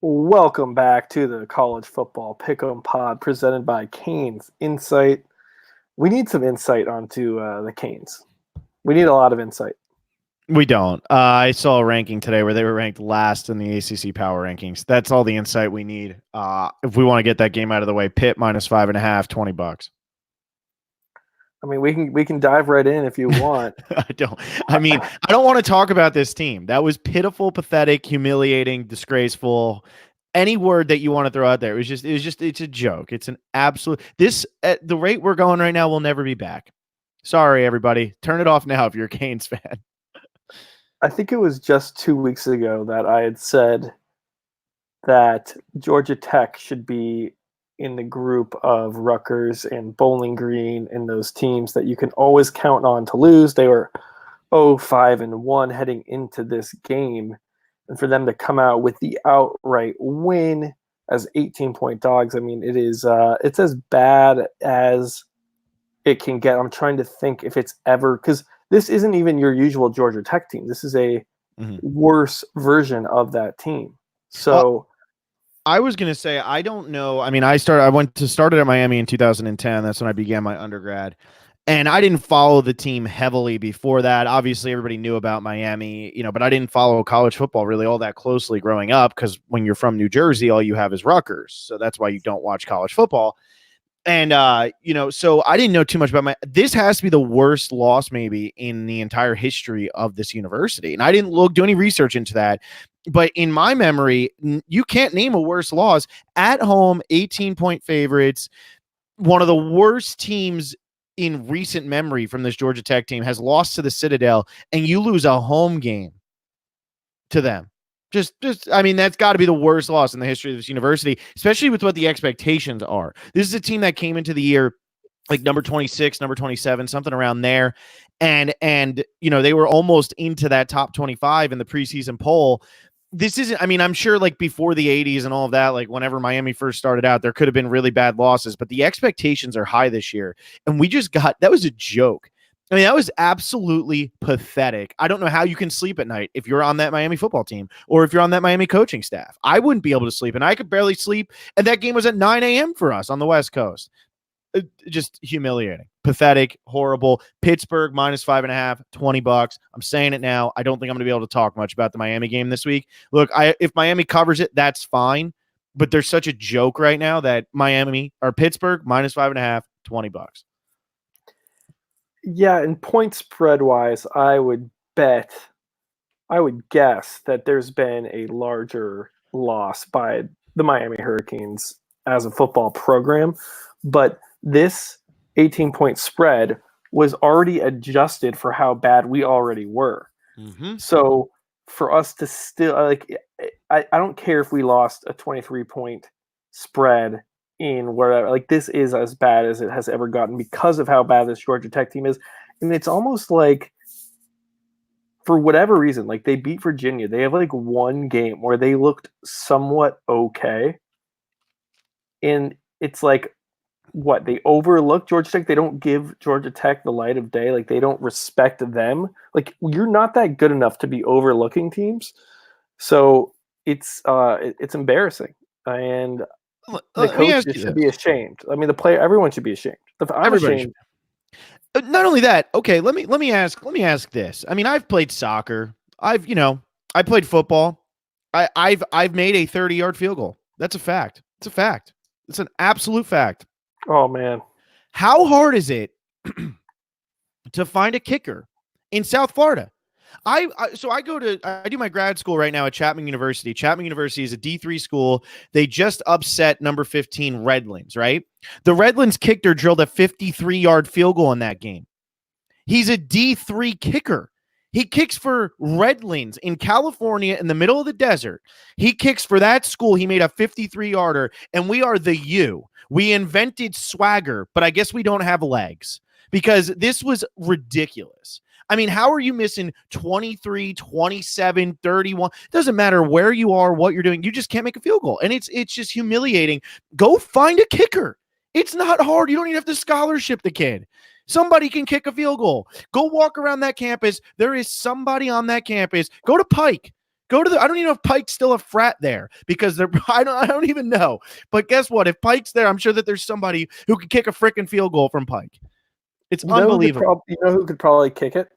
Welcome back to the College Football Pick'em Pod presented by Canes Insight. We need some insight onto the Canes. We need a lot of insight. We don't. I saw a ranking today where they were ranked last in the ACC power rankings. That's all the insight we need. If we want to get that game out of the way, Pitt minus 5.5, $20. I mean, we can dive right in if you want. I don't want to talk about this team. That was pitiful, pathetic, humiliating, disgraceful. Any word that you want to throw out there. It's a joke. It's an absolute. This at the rate we're going right now, we'll never be back. Sorry, everybody. Turn it off now if you're a Canes fan. I think it was just 2 weeks ago that I had said that Georgia Tech should be in the group of Rutgers and Bowling Green and those teams that you can always count on to lose. They were 5-1 heading into this game. And for them to come out with the outright win as 18-point dogs, I mean, it's as bad as it can get. I'm trying to think if it's ever, because this isn't even your usual Georgia Tech team. This is a worse version of that team. So I was going to say, I don't know. I mean, I started at Miami in 2010. That's when I began my undergrad. And I didn't follow the team heavily before that. Obviously, everybody knew about Miami, but I didn't follow college football really all that closely growing up because when you're from New Jersey, all you have is Rutgers. So that's why you don't watch college football. And, so I didn't know too much about this has to be the worst loss maybe in the entire history of this university. And I didn't do any research into that. But in my memory, you can't name a worse loss. At home, 18-point favorites. One of the worst teams in recent memory from this Georgia Tech team has lost to the Citadel, and you lose a home game to them. I mean, that's got to be the worst loss in the history of this university, especially with what the expectations are. This is a team that came into the year like number 26, number 27, something around there. And they were almost into that top 25 in the preseason poll. This isn't, I mean, I'm sure like before the 80s and all of that, like whenever Miami first started out, there could have been really bad losses, but the expectations are high this year. And that was a joke. I mean, that was absolutely pathetic. I don't know how you can sleep at night if you're on that Miami football team or if you're on that Miami coaching staff. I wouldn't be able to sleep, and I could barely sleep. And that game was at 9 a.m. for us on the West Coast. Just humiliating, pathetic, horrible. Pittsburgh minus 5.5, $20. I'm saying it now. I don't think I'm going to be able to talk much about the Miami game this week. Look, if Miami covers it, that's fine. But there's such a joke right now that Pittsburgh minus 5.5, $20. Yeah, and point spread wise, I would guess that there's been a larger loss by the Miami Hurricanes as a football program, but this 18-point spread was already adjusted for how bad we already were. Mm-hmm. So for us to still I don't care if we lost a 23-point spread in wherever, like this is as bad as it has ever gotten because of how bad this Georgia Tech team is. And it's almost like for whatever reason, like they beat Virginia. They have like one game where they looked somewhat okay. And it's like, what, they overlook Georgia Tech? They don't give Georgia Tech the light of day. Like they don't respect them. Like you're not that good enough to be overlooking teams. So it's embarrassing. And the coach should be ashamed. I mean, the player, everyone should be ashamed. I'm ashamed. Not only that, okay, let me ask this. I mean, I've played soccer. I played football. I've made a 30-yard field goal. That's a fact. It's a fact. It's an absolute fact. Oh man. How hard is it to find a kicker in South Florida? I do my grad school right now at Chapman University. Chapman University is a D3 school. They just upset number 15 Redlands, right? The Redlands kicker drilled a 53-yard field goal in that game. He's a D3 kicker. He kicks for Redlands in California in the middle of the desert. He kicks for that school. He made a 53-yarder, and we are the U. We invented swagger, but I guess we don't have legs because this was ridiculous. I mean, how are you missing 23, 27, 31? Doesn't matter where you are, what you're doing. You just can't make a field goal. And it's just humiliating. Go find a kicker. It's not hard. You don't even have to scholarship the kid. Somebody can kick a field goal. Go walk around that campus. There is somebody on that campus. Go to Pike. Go to the. I don't even know if Pike's still a frat there because they're. I don't even know. But guess what? If Pike's there, I'm sure that there's somebody who can kick a freaking field goal from Pike. It's unbelievable. You know who could probably kick it?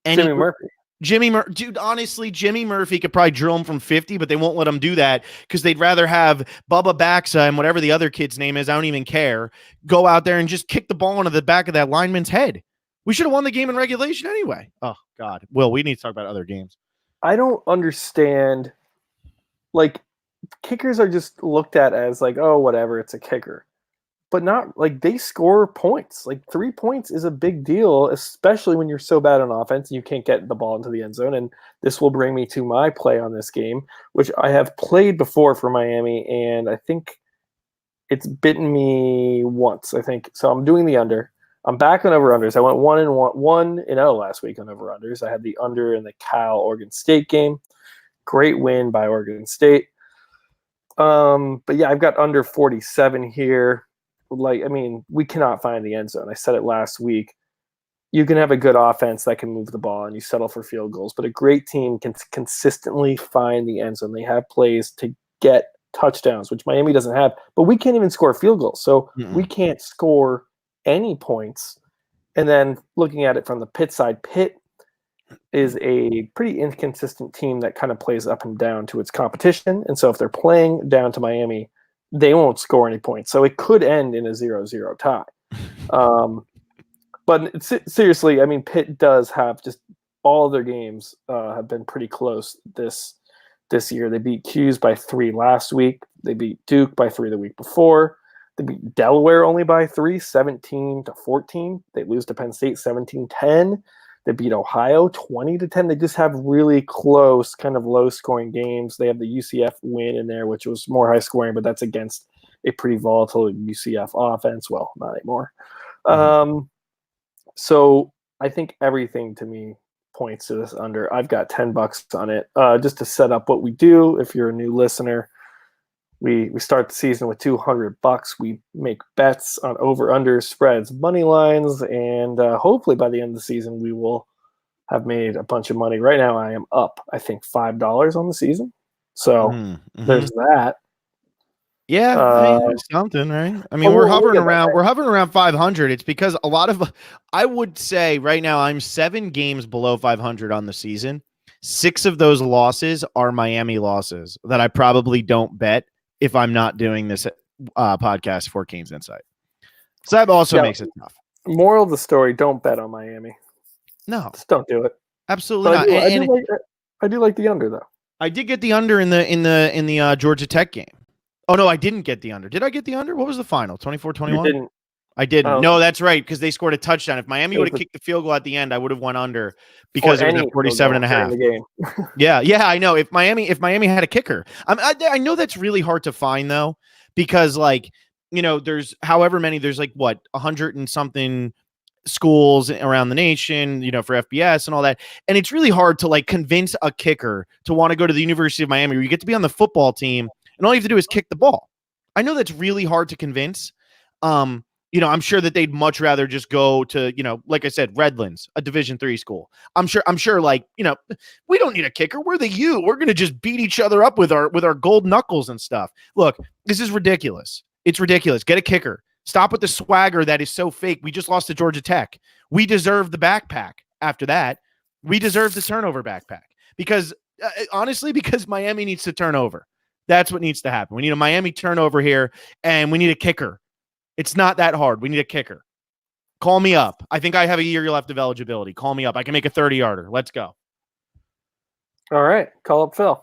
Jimmy Murphy. Dude, honestly, Jimmy Murphy could probably drill him from 50, but they won't let him do that because they'd rather have Bubba Baxa and whatever the other kid's name is, I don't even care, go out there and just kick the ball into the back of that lineman's head. We should have won the game in regulation anyway. Oh, God. Will, we need to talk about other games. I don't understand. Like, kickers are just looked at as like, oh, whatever, it's a kicker. But not like they score points. Like 3 points is a big deal, especially when you're so bad on offense and you can't get the ball into the end zone. And this will bring me to my play on this game, which I have played before for Miami, and I think it's bitten me once. I think so. I'm doing the under. I'm back on over-unders. I went 1-0 last week on over-unders. I had the under in the Cal Oregon State game. Great win by Oregon State. But yeah, I've got under 47 here. Like, I mean, we cannot find the end zone. I said it last week. You can have a good offense that can move the ball and you settle for field goals, but a great team can consistently find the end zone. They have plays to get touchdowns, which Miami doesn't have, but we can't even score field goals. So we can't score any points. And then looking at it from the Pitt side, Pitt is a pretty inconsistent team that kind of plays up and down to its competition. And so if they're playing down to Miami, they won't score any points. So it could end in a 0-0 tie. But seriously, I mean, Pitt does have just all of their games have been pretty close this year. They beat Hughes by 3 last week. They beat Duke by 3 the week before. They beat Delaware only by 3, 17-14. They lose to Penn State 17-10. They beat Ohio 20-10. They just have really close, kind of low-scoring games. They have the UCF win in there, which was more high-scoring, but that's against a pretty volatile UCF offense. Well, not anymore. So I think everything to me points to this under. I've got $10 on it. Just to set up what we do, if you're a new listener, we start the season with $200. We make bets on over/under spreads, money lines, and hopefully by the end of the season we will have made a bunch of money. Right now I am up, I think, $5 on the season. So there's that. Yeah, I mean, something, right? I mean, we're hovering around 500. It's because a lot of, I would say right now I'm 7 games below 500 on the season. 6 of those losses are Miami losses that I probably don't bet if I'm not doing this podcast for Canes Insight. So that also makes it tough. Moral of the story, don't bet on Miami. No. Just don't do it. Absolutely not. I do like the under, though. I did get the under in the Georgia Tech game. Oh, no, I didn't get the under. Did I get the under? What was the final? 24-21? You didn't. I didn't. No, that's right, because they scored a touchdown. If Miami would have kicked the field goal at the end, I would have went under because it was at 47.5. Yeah, I know. If Miami had a kicker. I know that's really hard to find, though, because, like, you know, there's however many, there's like, what, 100 and something schools around the nation, you know, for FBS and all that. And it's really hard to, like, convince a kicker to want to go to the University of Miami where you get to be on the football team and all you have to do is kick the ball. I know that's really hard to convince. You know, I'm sure that they'd much rather just go to, you know, like I said, Redlands, a Division III school. I'm sure, like, you know, we don't need a kicker. We're the U. We're going to just beat each other up with our gold knuckles and stuff. Look, this is ridiculous. It's ridiculous. Get a kicker. Stop with the swagger that is so fake. We just lost to Georgia Tech. We deserve the backpack after that. We deserve the turnover backpack because honestly, because Miami needs to turn over. That's what needs to happen. We need a Miami turnover here, and we need a kicker. It's not that hard. We need a kicker. Call me up. I think I have a year left of eligibility. Call me up. I can make a 30-yarder. Let's go. All right. Call up Phil.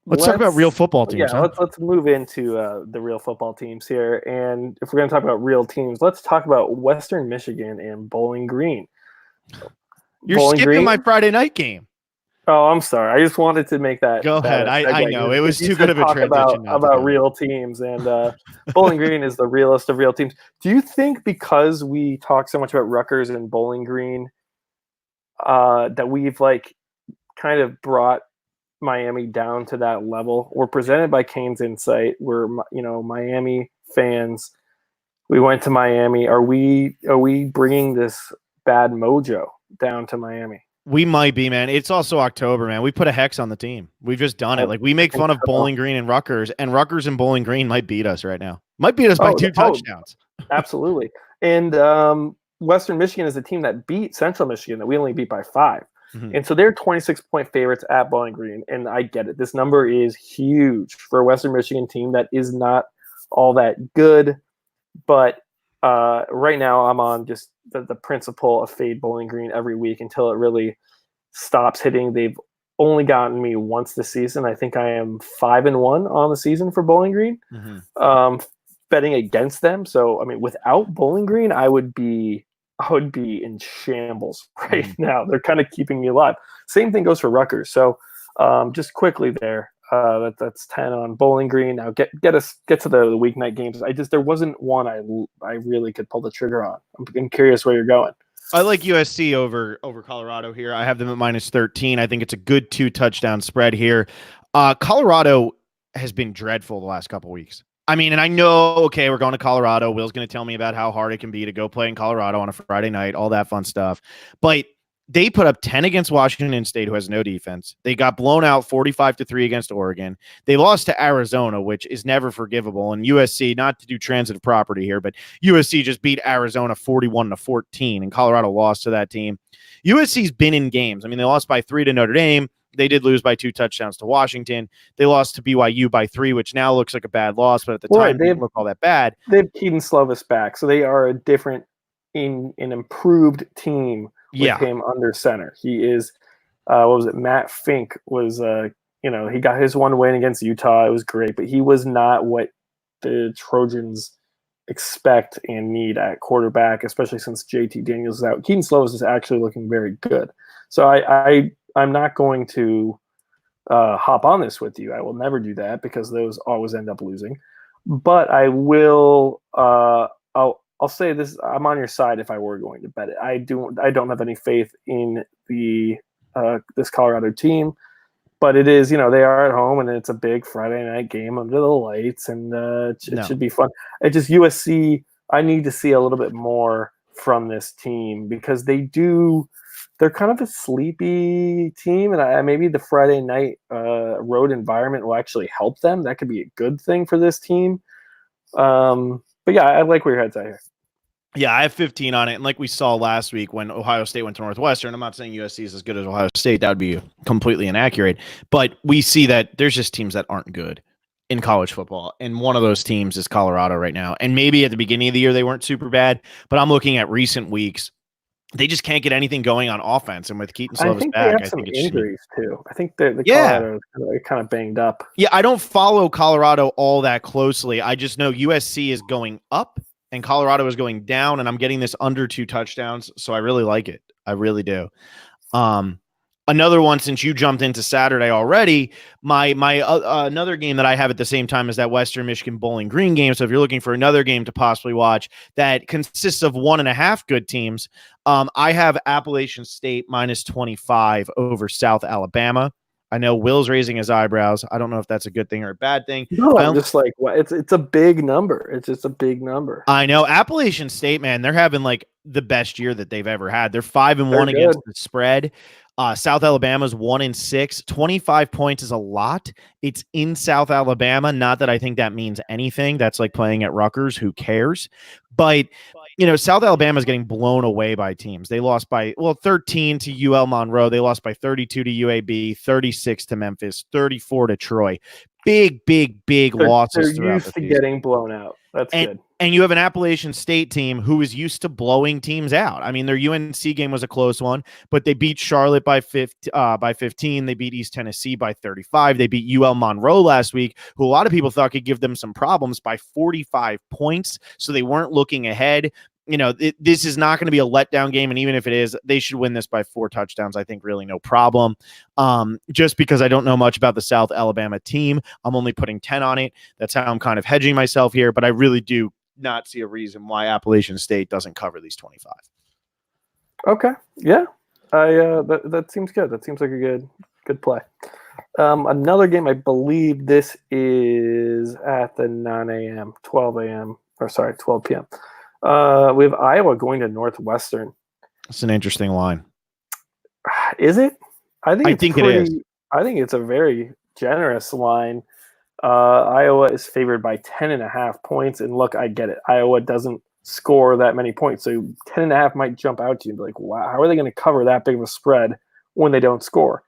Let's talk about real football teams. Yeah, let's move into the real football teams here. And if we're going to talk about real teams, let's talk about Western Michigan and Bowling Green. You're skipping my Friday night game. Oh, I'm sorry. I just wanted to make that. Go ahead. I know. It was too good of a transition. About real teams. And Bowling Green is the realest of real teams. Do you think because we talk so much about Rutgers and Bowling Green that we've, like, kind of brought Miami down to that level? We're presented by Canes Insight. We're, you know, Miami fans. We went to Miami. Are we bringing this bad mojo down to Miami? We might be, man. It's also October, man. We put a hex on the team. We've just done it. Like, we make fun of Bowling Green and Rutgers and Bowling Green might beat us right now. Might beat us by 2 touchdowns. Absolutely. And Western Michigan is a team that beat Central Michigan that we only beat by 5. Mhm. And so they're 26-point favorites at Bowling Green. And I get it. This number is huge for a Western Michigan team that is not all that good. But right now I'm on just the principle of fade Bowling Green every week until it really stops hitting. They've only gotten me once this season. I think I am 5-1 on the season for Bowling Green. Betting against them. So I mean, without Bowling Green, I would be in shambles right now. They're kind of keeping me alive. Same thing goes for Rutgers. So just quickly there, that's 10 on Bowling Green. Now get to the weeknight games. There wasn't one I really could pull the trigger on. I'm curious where you're going. I like USC over Colorado here. I have them at -13. I think it's a good 2 touchdown spread here. Colorado has been dreadful the last couple weeks. I mean, and I know, okay, we're going to Colorado. Will's going to tell me about how hard it can be to go play in Colorado on a Friday night, all that fun stuff. But they put up 10 against Washington State, who has no defense. They got blown out 45-3 against Oregon. They lost to Arizona, which is never forgivable. And USC, not to do transitive property here, but USC just beat Arizona 41-14, and Colorado lost to that team. USC's been in games. I mean, they lost by 3 to Notre Dame. They did lose by 2 touchdowns to Washington. They lost to BYU by 3, which now looks like a bad loss, but at the time, they didn't look all that bad. They have Keaton Slovis back, so they are a different, an improved team with him under center. He is, what was it? Matt Fink was, he got his one win against Utah. It was great, but he was not what the Trojans expect and need at quarterback, especially since JT Daniels is out. Keaton Slovis is actually looking very good. So I'm not going to hop on this with you. I will never do that because those always end up losing. But I will. I'll say this: I'm on your side if I were going to bet it. I don't have any faith in this Colorado team, but it is. They are at home and it's a big Friday night game under the lights, and it should be fun. It just USC. I need to see a little bit more from this team because they're kind of a sleepy team, and maybe the Friday night road environment will actually help them. That could be a good thing for this team. But yeah, I like where your head's at here. Yeah, I have 15 on it. And like we saw last week when Ohio State went to Northwestern, I'm not saying USC is as good as Ohio State. That would be completely inaccurate. But we see that there's just teams that aren't good in college football. And one of those teams is Colorado right now. And maybe at the beginning of the year, they weren't super bad. But I'm looking at recent weeks. They just can't get anything going on offense. And with Keaton Slovis back, I think it's injuries too. I think the Colorado is kind of banged up. Yeah, I don't follow Colorado all that closely. I just know USC is going up and Colorado is going down, and I'm getting this under 2 touchdowns. So I really like it. I really do. Another one, since you jumped into Saturday already, my another game that I have at the same time as that Western Michigan Bowling Green game. So if you're looking for another game to possibly watch that consists of 1.5 good teams, I have Appalachian State -25 over South Alabama. I know Will's raising his eyebrows. I don't know if that's a good thing or a bad thing. No, I'm just like, well, it's a big number. It's just a big number. I know Appalachian State, man, they're having like the best year that they've ever had. They're 5-1 against the spread. South Alabama's 1-6. 25 points is a lot. It's in South Alabama. Not that I think that means anything. That's like playing at Rutgers. Who cares? But South Alabama is getting blown away by teams. They lost by 13 to UL Monroe. They lost by 32 to UAB, 36 to Memphis, 34 to Troy. Big losses. They're used to getting blown out. That's good. And you have an Appalachian State team who is used to blowing teams out. I mean, their UNC game was a close one, but they beat Charlotte by 15. They beat East Tennessee by 35. They beat UL Monroe last week, who a lot of people thought could give them some problems, by 45 points. So they weren't looking ahead. This is not going to be a letdown game. And even if it is, they should win this by 4 touchdowns. I think really no problem. Just because I don't know much about the South Alabama team, I'm only putting 10 on it. That's how I'm kind of hedging myself here. But I really do not see a reason why Appalachian State doesn't cover these 25. Okay. Yeah. That seems good. That seems like a good play. Another game, I believe this is at the 12 p.m. We have Iowa going to Northwestern. It's an interesting line. Is it? I think I it's think it is. I think it's a very generous line. Iowa is favored by 10.5 points, and look, I get it. Iowa doesn't score that many points, so 10.5 might jump out to you and be like, wow, how are they going to cover that big of a spread when they don't score?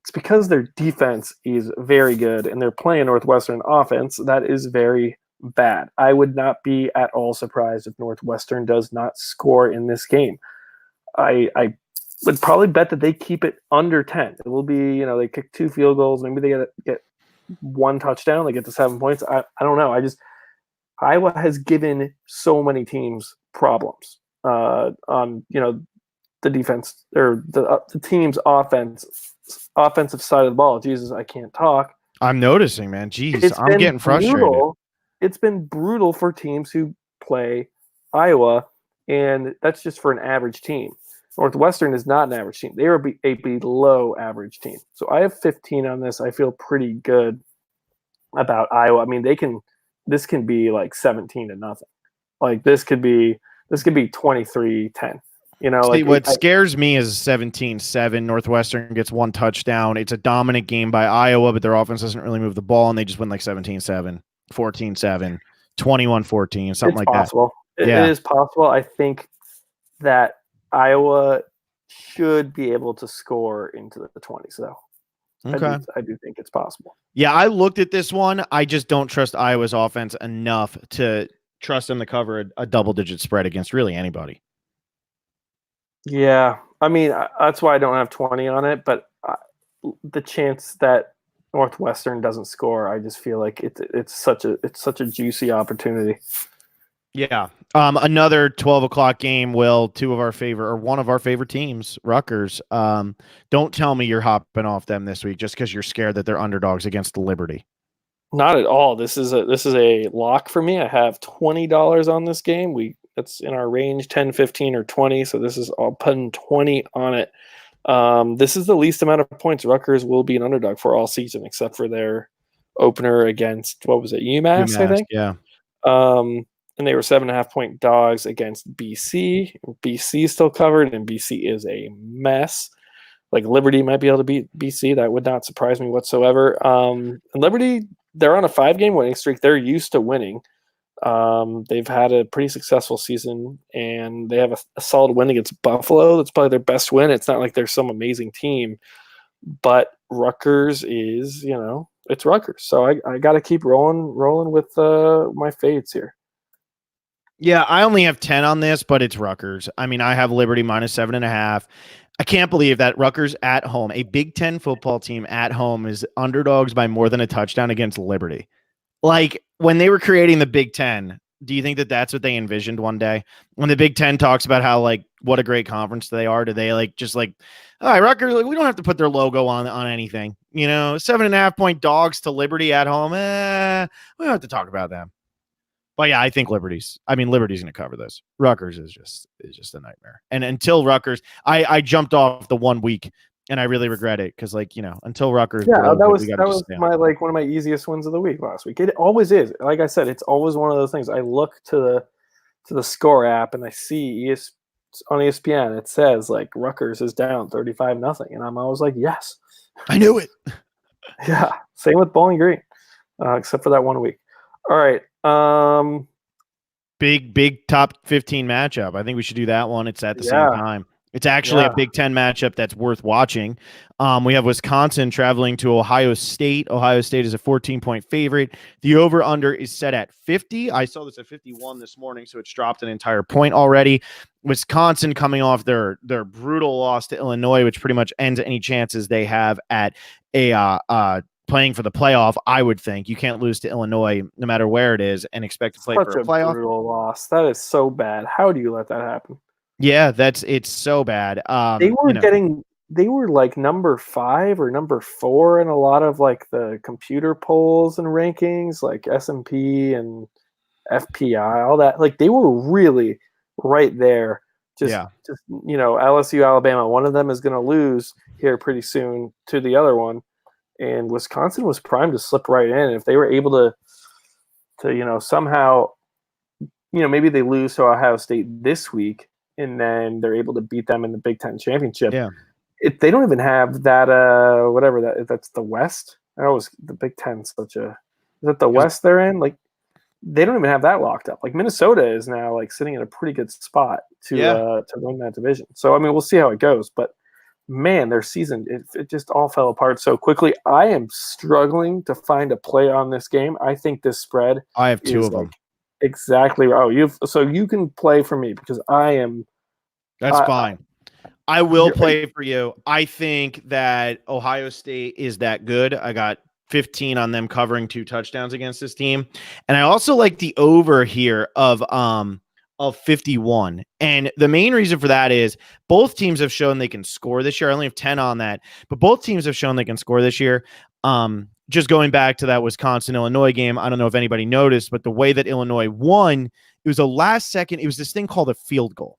It's because their defense is very good and they're playing Northwestern offense that is very bad. I would not be at all surprised if Northwestern does not score in this game. I would probably bet that they keep it under 10. It will be, they kick 2 field goals, maybe they get 1 touchdown, they get to 7 points. I don't know. Iowa has given so many teams problems on the defense or the team's offensive side of the ball. Jesus, I can't talk. I'm noticing, man. Jeez, It's I'm been getting frustrated. brutal. It's been brutal for teams who play Iowa, and that's just for an average team. Northwestern is not an average team. They are a below average team. So I have 15 on this. I feel pretty good about Iowa. I mean, this can be like 17-0. Like this could be 23-10. See, what scares me is 17-7. Northwestern gets 1 touchdown. It's a dominant game by Iowa, but their offense doesn't really move the ball, and they just win like 17-7, 14-7, 21-14, something like possible. that. It is possible. I think that Iowa should be able to score into the 20s, though. Okay. I do think it's possible. Yeah, I looked at this one. I just don't trust Iowa's offense enough to trust them to cover a double-digit spread against really anybody. Yeah, I mean, that's why I don't have 20 on it, but the chance that Northwestern doesn't score, I just feel like it's such a juicy opportunity. Yeah. Another 12 o'clock game, Will, one of our favorite teams, Rutgers. Don't tell me you're hopping off them this week just because you're scared that they're underdogs against Liberty. Not at all. This is a lock for me. I have $20 on this game. It's in our range, 10, 15, or 20. So this is all putting 20 on it. This is the least amount of points Rutgers will be an underdog for all season, except for their opener against, what was it, UMass, I think? Yeah. And they were 7.5-point dogs against BC. BC still covered, and BC is a mess. Like Liberty might be able to beat BC. That would not surprise me whatsoever. And Liberty, they're on a 5-game winning streak. They're used to winning. They've had a pretty successful season, and they have a solid win against Buffalo. That's probably their best win. It's not like they're some amazing team, but Rutgers is, it's Rutgers. So I got to keep rolling with my fades here. Yeah, I only have 10 on this, but it's Rutgers. I mean, I have Liberty minus 7.5. I can't believe that Rutgers at home, a Big Ten football team at home, is underdogs by more than a touchdown against Liberty. Like, when they were creating the Big Ten, do you think that that's what they envisioned one day? When the Big Ten talks about how, like, what a great conference they are, do they, like, just like, all right, Rutgers, like, we don't have to put their logo on anything. 7.5-point dogs to Liberty at home. We don't have to talk about them. But yeah, I think Liberty's going to cover this. Rutgers is just a nightmare. And until Rutgers, I jumped off the 1 week, and I really regret it because, until Rutgers. Yeah, that was my one of my easiest wins of the week last week. It always is. Like I said, it's always one of those things. I look to the score app and I see on ESPN it says like Rutgers is down 35-0, and I'm always like, yes, I knew it. Yeah, same with Bowling Green, except for that 1 week. All right. Big top 15 matchup. I think we should do that one. It's at the same time. It's actually a Big Ten matchup that's worth watching. We have Wisconsin traveling to Ohio State. Ohio State is a 14-point favorite. The over-under is set at 50. I saw this at 51 this morning, so it's dropped an entire point already. Wisconsin coming off their brutal loss to Illinois, which pretty much ends any chances they have at playing for the playoff. I would think you can't lose to Illinois no matter where it is and expect to play for a playoff. Brutal loss. That is so bad. How do you let that happen? Yeah, it's so bad. They were like number 5 or number 4 in a lot of like the computer polls and rankings, like S&P and FPI, all that. Like they were really right there. Just LSU, Alabama. One of them is going to lose here pretty soon to the other one. And Wisconsin was primed to slip right in. If they were able to somehow, maybe they lose to Ohio State this week, and then they're able to beat them in the Big Ten championship. Yeah. they don't even have that whatever that's the West. I always the Big Ten such a is that the West they're in? Like they don't even have that locked up. Like Minnesota is now like sitting in a pretty good spot to win that division. So I mean we'll see how it goes, but man, their season it just all fell apart so quickly. I am struggling to find a play on this game. I think this spread I have two is of them. like exactly. Oh, you can play for me because I am. That's fine. I will play for you. I think that Ohio State is that good. I got 15 on them covering 2 touchdowns against this team. And I also like the over here of 51. And the main reason for that is both teams have shown they can score this year. I only have 10 on that, but both teams have shown they can score this year. Just going back to that Wisconsin-Illinois game, I don't know if anybody noticed, but the way that Illinois won, it was a last second. It was this thing called a field goal.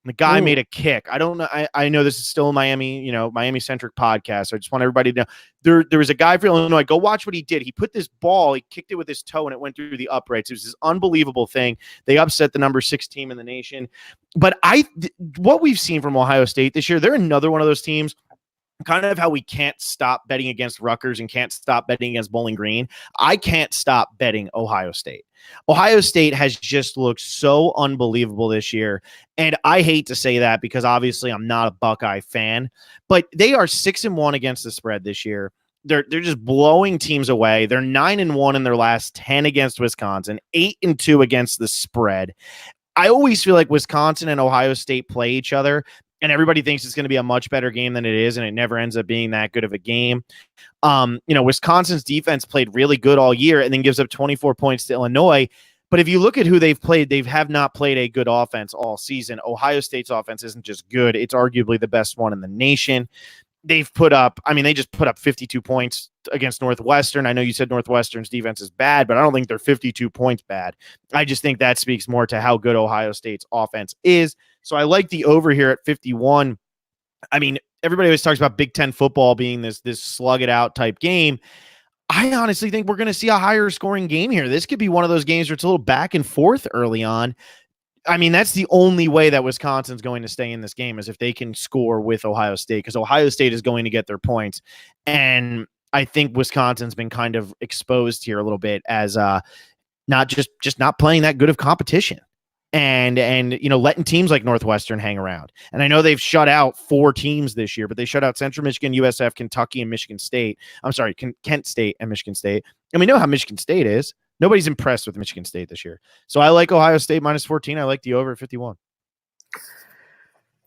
The guy made a kick. I don't know. I know this is still a Miami, Miami-centric podcast. So I just want everybody to know there was a guy for Illinois. Go watch what he did. He put this ball, he kicked it with his toe, and it went through the uprights. It was this unbelievable thing. They upset the number 6 team in the nation. But what we've seen from Ohio State this year, they're another one of those teams. Kind of how we can't stop betting against Rutgers and can't stop betting against Bowling Green. I can't stop betting Ohio State. Ohio State has just looked so unbelievable this year. And I hate to say that because obviously I'm not a Buckeye fan, but they are 6-1 against the spread this year. They're just blowing teams away. They're 9-1 in their last 10 against Wisconsin, 8-2 against the spread. I always feel like Wisconsin and Ohio State play each other, and everybody thinks it's going to be a much better game than it is, and it never ends up being that good of a game. Wisconsin's defense played really good all year and then gives up 24 points to Illinois. But if you look at who they've played, they have not played a good offense all season. Ohio State's offense isn't just good. It's arguably the best one in the nation. They just put up 52 points against Northwestern. I know you said Northwestern's defense is bad, but I don't think they're 52 points bad. I just think that speaks more to how good Ohio State's offense is. So I like the over here at 51. I mean, everybody always talks about Big Ten football being this slug it out type game. I honestly think we're going to see a higher scoring game here. This could be one of those games where it's a little back and forth early on. I mean, that's the only way that Wisconsin's going to stay in this game is if they can score with Ohio State, because Ohio State is going to get their points. And I think Wisconsin's been kind of exposed here a little bit as not just not playing that good of competition and letting teams like Northwestern hang around. And I know they've shut out 4 teams this year, but they shut out Central Michigan, USF, Kentucky, and Michigan State. I'm sorry, Kent State and Michigan State. And we know how Michigan State is. Nobody's impressed with Michigan State this year. So I like Ohio State minus 14. I like the over at 51.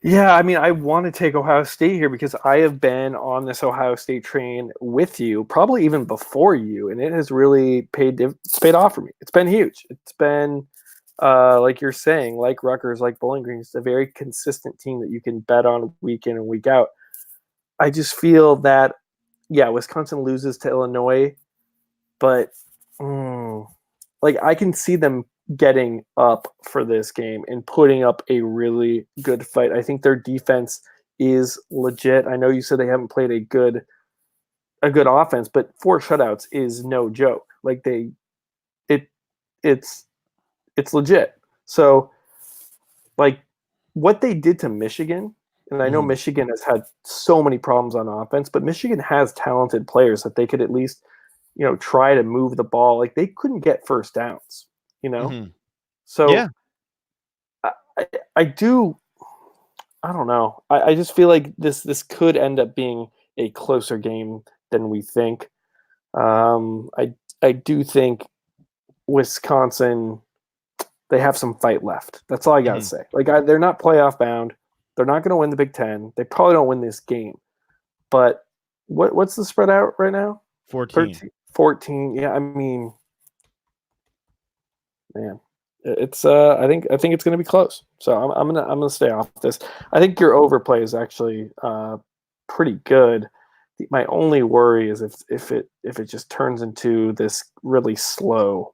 Yeah, I mean, I want to take Ohio State here because I have been on this Ohio State train with you, probably even before you, and it has really paid off for me. It's been huge. It's been, like you're saying, like Rutgers, like Bowling Green, it's a very consistent team that you can bet on week in and week out. I just feel that, Wisconsin loses to Illinois, but I can see them getting up for this game and putting up a really good fight. I think their defense is legit. I know you said they haven't played a good offense, but 4 shutouts is no joke. It's legit. So what they did to Michigan, and I know Michigan has had so many problems on offense, but Michigan has talented players that they could at least try to move the ball. They couldn't get first downs, So yeah. I don't know. I just feel like this could end up being a closer game than we think. I do think Wisconsin, they have some fight left. That's all I got to say. They're not playoff bound. They're not going to win the Big Ten. They probably don't win this game. But what's the spread out right now? 14. Yeah, I mean, man, it's I think it's going to be close. So I'm gonna stay off this. I think your overplay is actually pretty good. My only worry is if it just turns into this really slow,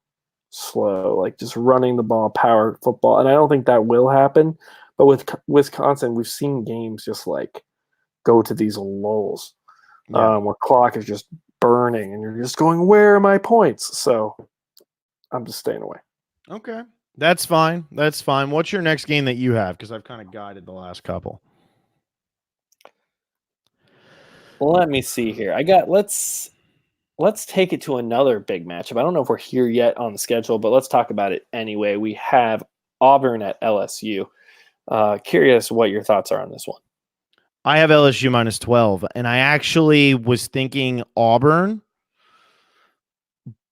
just running the ball, power football, and I don't think that will happen. But with Wisconsin, we've seen games just go to these lulls where clock is just burning and you're just going, where are my points? So I'm just staying away. Okay. That's fine. What's your next game that you have? Because I've kind of guided the last couple. Let me see here. Let's take it to another big matchup. I don't know if we're here yet on the schedule, but let's talk about it anyway. We have Auburn at LSU. Curious what your thoughts are on this one. I have LSU minus 12, and I actually was thinking Auburn,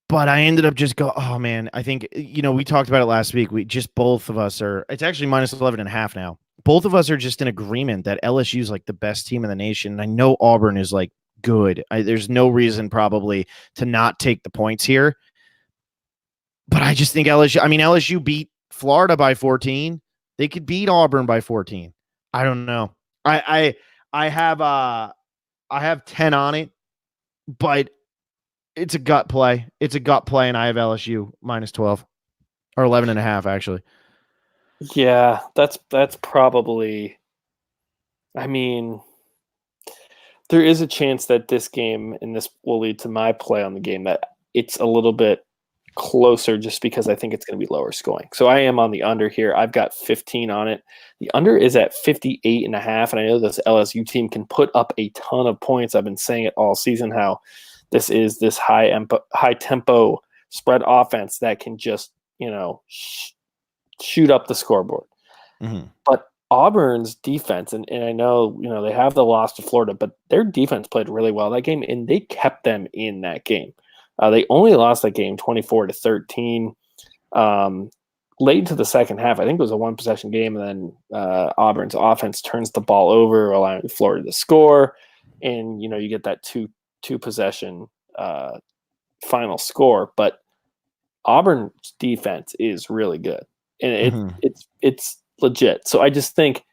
but I ended up just oh man, I think, we talked about it last week. Both of us it's actually minus 11 and a half now. Both of us are just in agreement that LSU is like the best team in the nation. And I know Auburn is like good. There's no reason probably to not take the points here. But I just think LSU beat Florida by 14. They could beat Auburn by 14. I don't know. I have 10 on it, but it's a gut play. It's a gut play, and I have LSU minus 12 or 11 and a half, actually. Yeah, that's probably. I mean, there is a chance that this game and this will lead to my play on the game that it's a little bit closer just because I think it's going to be lower scoring. So I am on the under here. I've got 15 on it. The under is at 58 and a half, and I know this LSU team can put up a ton of points. I've been saying it all season how this is this high tempo spread offense that can just, shoot up the scoreboard. Mm-hmm. But Auburn's defense, and I know, they have the loss to Florida, but their defense played really well that game, and they kept them in that game. They only lost that game 24-13. Late into the second half, I think it was a one-possession game, and then Auburn's offense turns the ball over, allowing Florida to score, and you get that two-possession final score. But Auburn's defense is really good, and it's legit. So I just think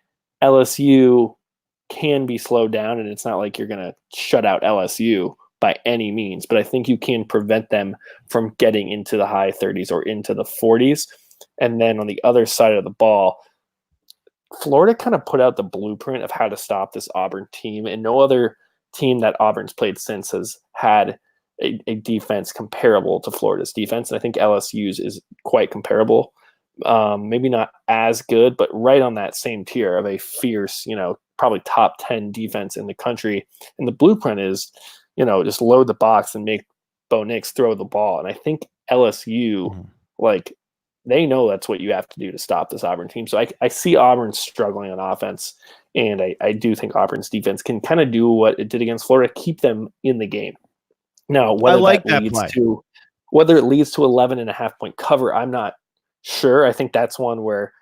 LSU can be slowed down, and it's not like you're going to shut out LSU by any means, but I think you can prevent them from getting into the high 30s or into the 40s. And then on the other side of the ball, Florida kind of put out the blueprint of how to stop this Auburn team, and no other team that Auburn's played since has had a defense comparable to Florida's defense. And I think LSU's is quite comparable. Maybe not as good, but right on that same tier of a fierce, probably top 10 defense in the country. And the blueprint is, just load the box and make Bo Nix throw the ball. And I think LSU, they know that's what you have to do to stop this Auburn team. So I see Auburn struggling on offense, and I do think Auburn's defense can kind of do what it did against Florida, keep them in the game. Now, whether it leads to 11.5-point cover, I'm not sure. I think that's one where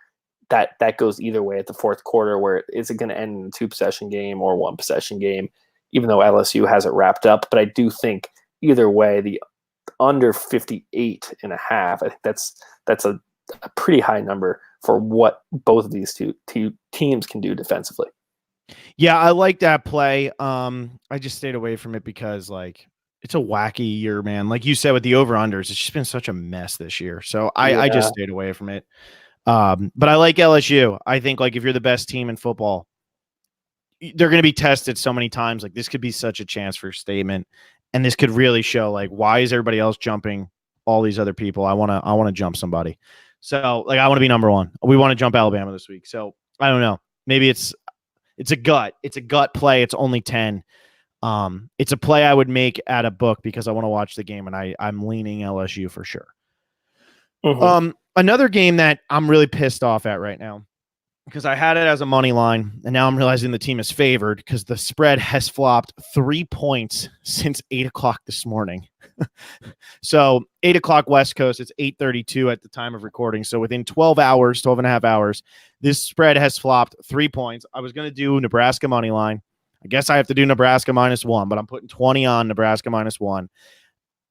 that goes either way at the fourth quarter, where is it going to end in a 2-possession game or 1-possession game, even though LSU has it wrapped up. But I do think either way, the under 58.5, I think that's a pretty high number for what both of these two teams can do defensively. Yeah, I like that play. I just stayed away from it because it's a wacky year, man. Like you said with the over-unders, it's just been such a mess this year. So I just stayed away from it. But I like LSU. I think if you're the best team in football, they're going to be tested so many times. This could be such a chance for a statement, and this could really show why is everybody else jumping all these other people? I want to jump somebody. So I want to be number one. We want to jump Alabama this week. So I don't know. Maybe it's a gut. It's a gut play. It's only 10. It's a play I would make at a book because I want to watch the game, and I'm leaning LSU for sure. Mm-hmm. Another game that I'm really pissed off at right now, because I had it as a money line, and now I'm realizing the team is favored because the spread has flopped 3 points since 8 o'clock this morning. So 8 o'clock West Coast, it's 8:32 at the time of recording. So within 12 and a half hours, this spread has flopped 3 points. I was going to do Nebraska money line. I guess I have to do Nebraska -1, but I'm putting 20 on Nebraska -1.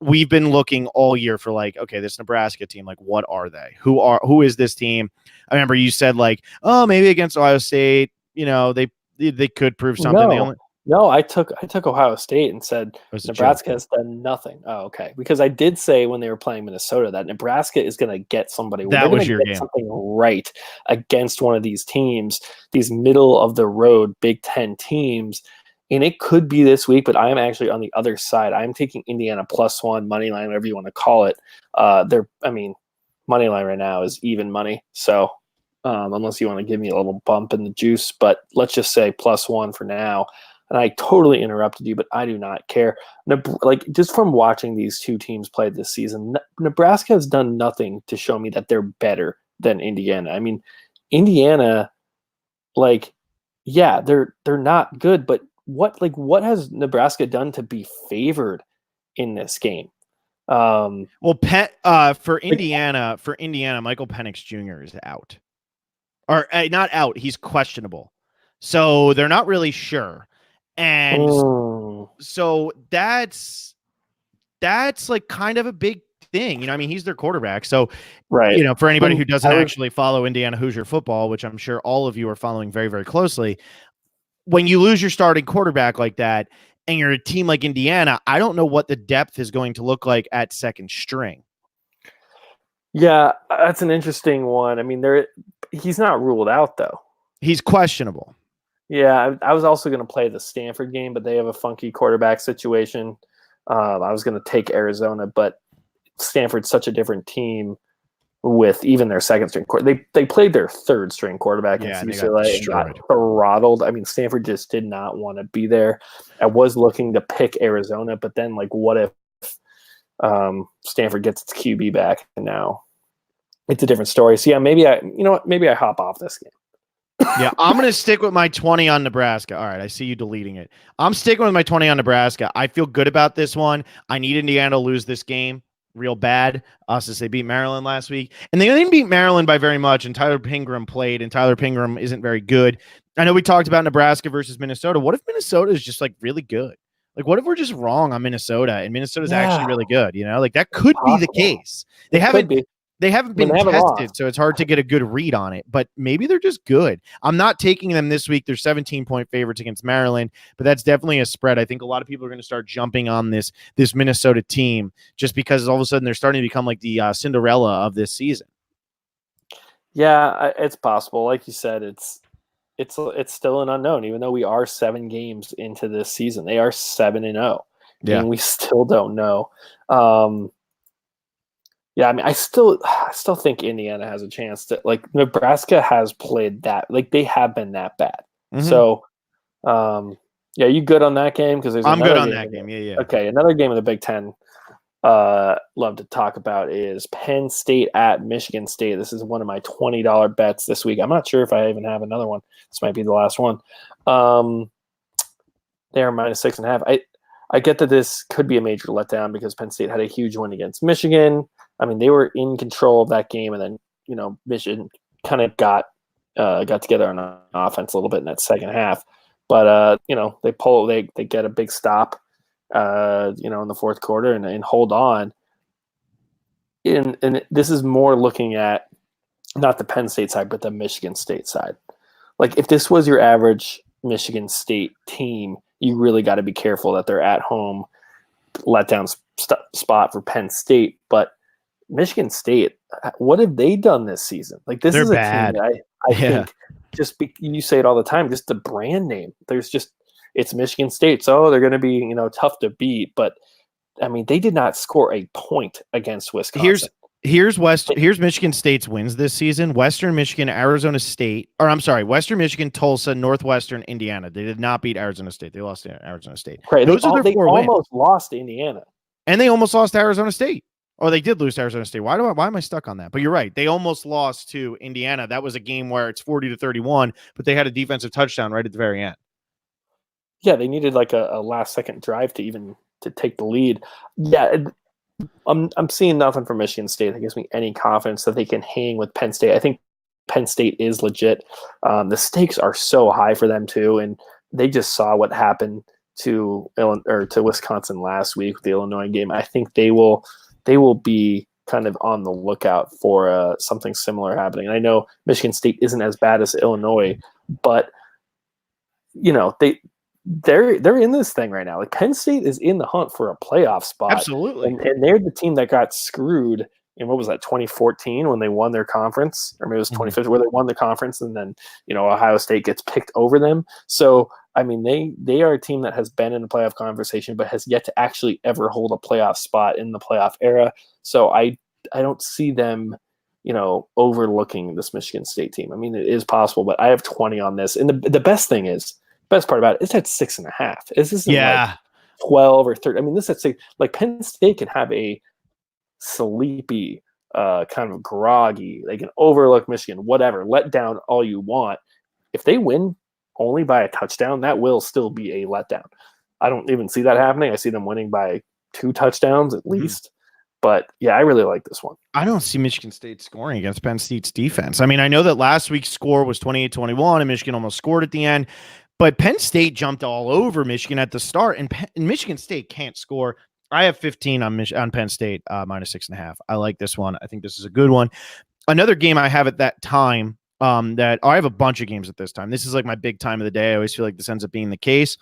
We've been looking all year for okay, this Nebraska team, what are they? Who is this team? I remember you said oh, maybe against Ohio State, they could prove something. No, I took Ohio State and said Nebraska has done nothing. Oh, okay. Because I did say when they were playing Minnesota that Nebraska is going to get somebody. That was your game. Something right against one of these teams, these middle of the road Big Ten teams. And it could be this week, but I am actually on the other side. I'm taking Indiana +1 money line, whatever you want to call it. Money line right now is even money. So unless you want to give me a little bump in the juice, but let's just say +1 for now. and I totally interrupted you, but I do not care. Like, just from watching these two teams play this season, Nebraska has done nothing to show me that they're better than Indiana. I mean, Indiana, like, yeah, they're not good, but what has Nebraska done to be favored in this game? Well, for Indiana, Michael Penix Jr. is out, or not out. He's questionable, so they're not really sure, and so that's like kind of a big thing. I mean, he's their quarterback, so right. For anybody who doesn't actually follow Indiana Hoosier football, which I'm sure all of you are following very, very closely, when you lose your starting quarterback like that, and you're a team like Indiana, I don't know what the depth is going to look like at second string. Yeah, that's an interesting one. I mean, he's not ruled out, though. He's questionable. Yeah, I was also going to play the Stanford game, but they have a funky quarterback situation. I was going to take Arizona, but Stanford's such a different team with even their second string. They played their third string quarterback in UCLA and got throttled. I mean, Stanford just did not want to be there. I was looking to pick Arizona, but then, like, what if Stanford gets its QB back, and now it's a different story. So yeah, maybe I hop off this game. Yeah, I'm going to stick with my 20 on Nebraska. All right, I see you deleting it. I'm sticking with my 20 on Nebraska. I feel good about this one. I need Indiana to lose this game real bad, since they beat Maryland last week. And they didn't beat Maryland by very much, and Tyler Pingram played, and Tyler Pingram isn't very good. I know we talked about Nebraska versus Minnesota. What if Minnesota is just, like, really good? Like, what if we're just wrong on Minnesota, and Minnesota's actually really good? Like, that could be the case. They haven't been tested, so it's hard to get a good read on it, but maybe they're just good. I'm not taking them this week. They're 17-point favorites against Maryland, but that's definitely a spread. I think a lot of people are going to start jumping on this Minnesota team just because all of a sudden they're starting to become like the Cinderella of this season. Yeah, it's possible. Like you said, it's still an unknown, even though we are 7 games into this season. They are 7-0, and we still don't know. Yeah, I mean, I still think Indiana has a chance to, like, Nebraska has played that, like, they have been that bad. Mm-hmm. So, yeah, you good on that game? Because I'm good on that game. Yeah. Okay, another game in the Big Ten. Love to talk about is Penn State at Michigan State. This is one of my $20 bets this week. I'm not sure if I even have another one. This might be the last one. They are -6.5. I get that this could be a major letdown because Penn State had a huge win against Michigan. I mean, they were in control of that game, and then Michigan kind of got together on offense a little bit in that second half. But they get a big stop, in the fourth quarter and hold on. And this is more looking at not the Penn State side, but the Michigan State side. Like, if this was your average Michigan State team, you really got to be careful that they're at home letdown spot for Penn State, but Michigan State, what have they done this season? Like, this is a team that I think you say it all the time, just the brand name. It's Michigan State, so they're going to be, tough to beat. But I mean, they did not score a point against Wisconsin. Here's Michigan State's wins this season: Western Michigan, Arizona State, Western Michigan, Tulsa, Northwestern, Indiana. They did not beat Arizona State. They lost to Arizona State. Right. They almost lost to Indiana. And they almost lost to Arizona State. Oh, they did lose to Arizona State. Why am I stuck on that? But you're right. They almost lost to Indiana. That was a game where it's 40-31, but they had a defensive touchdown right at the very end. Yeah, they needed like a last second drive to take the lead. Yeah, I'm seeing nothing from Michigan State that gives me any confidence that they can hang with Penn State. I think Penn State is legit. The stakes are so high for them too, and they just saw what happened to Wisconsin last week with the Illinois game. I think they will be kind of on the lookout for something similar happening. And I know Michigan State isn't as bad as Illinois, but they're in this thing right now. Like, Penn State is in the hunt for a playoff spot. Absolutely. And they're the team that got screwed in, what was that, 2014 when they won their conference, or maybe it was 2015 where they won the conference, and then Ohio State gets picked over them. So I mean, they are a team that has been in the playoff conversation, but has yet to actually ever hold a playoff spot in the playoff era. So I don't see them, overlooking this Michigan State team. I mean, it is possible, but I have 20 on this. And the best thing is, best part about it is at 6.5. This isn't like Yeah. 12 or 13. I mean, this at 6. Like Penn State can have a sleepy, kind of groggy. They can overlook Michigan, whatever. Let down all you want. If they win only by a touchdown, that will still be a letdown. I don't even see that happening. I see them winning by 2 touchdowns at least. But yeah, I really like this one. I don't see Michigan State scoring against Penn State's defense. I mean, I know that last week's score was 28-21 and Michigan almost scored at the end, but Penn State jumped all over Michigan at the start, and Michigan State can't score. I have 15 on Penn State minus 6.5. I like this one. I think this is a good one. Another game I have at that time that I have a bunch of games at this time. This is like my big time of the day. I always feel like this ends up being the case.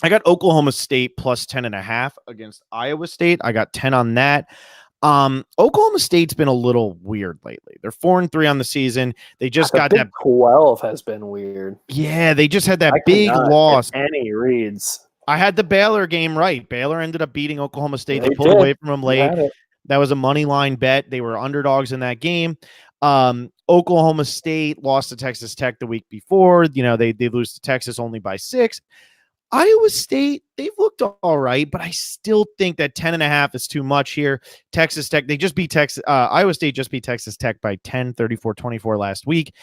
I got Oklahoma State plus 10.5 against Iowa State. I got 10 on that. Oklahoma State's been a little weird lately. They're 4-3 on the season. They just got Big that 12 has been weird. Yeah, they just had that I big cannot loss. get any reads. I had the Baylor game right. Baylor ended up beating Oklahoma State. They They pulled did. away from them You late. had it. That was a money line bet. They were underdogs in that game. Oklahoma State lost to Texas Tech the week before. You know, they lose to Texas only by 6. Iowa State, they've looked all right, but I still think that 10.5 is too much here. Texas Tech, they just beat Texas. Iowa State just beat Texas Tech by 10, 34-24 last week.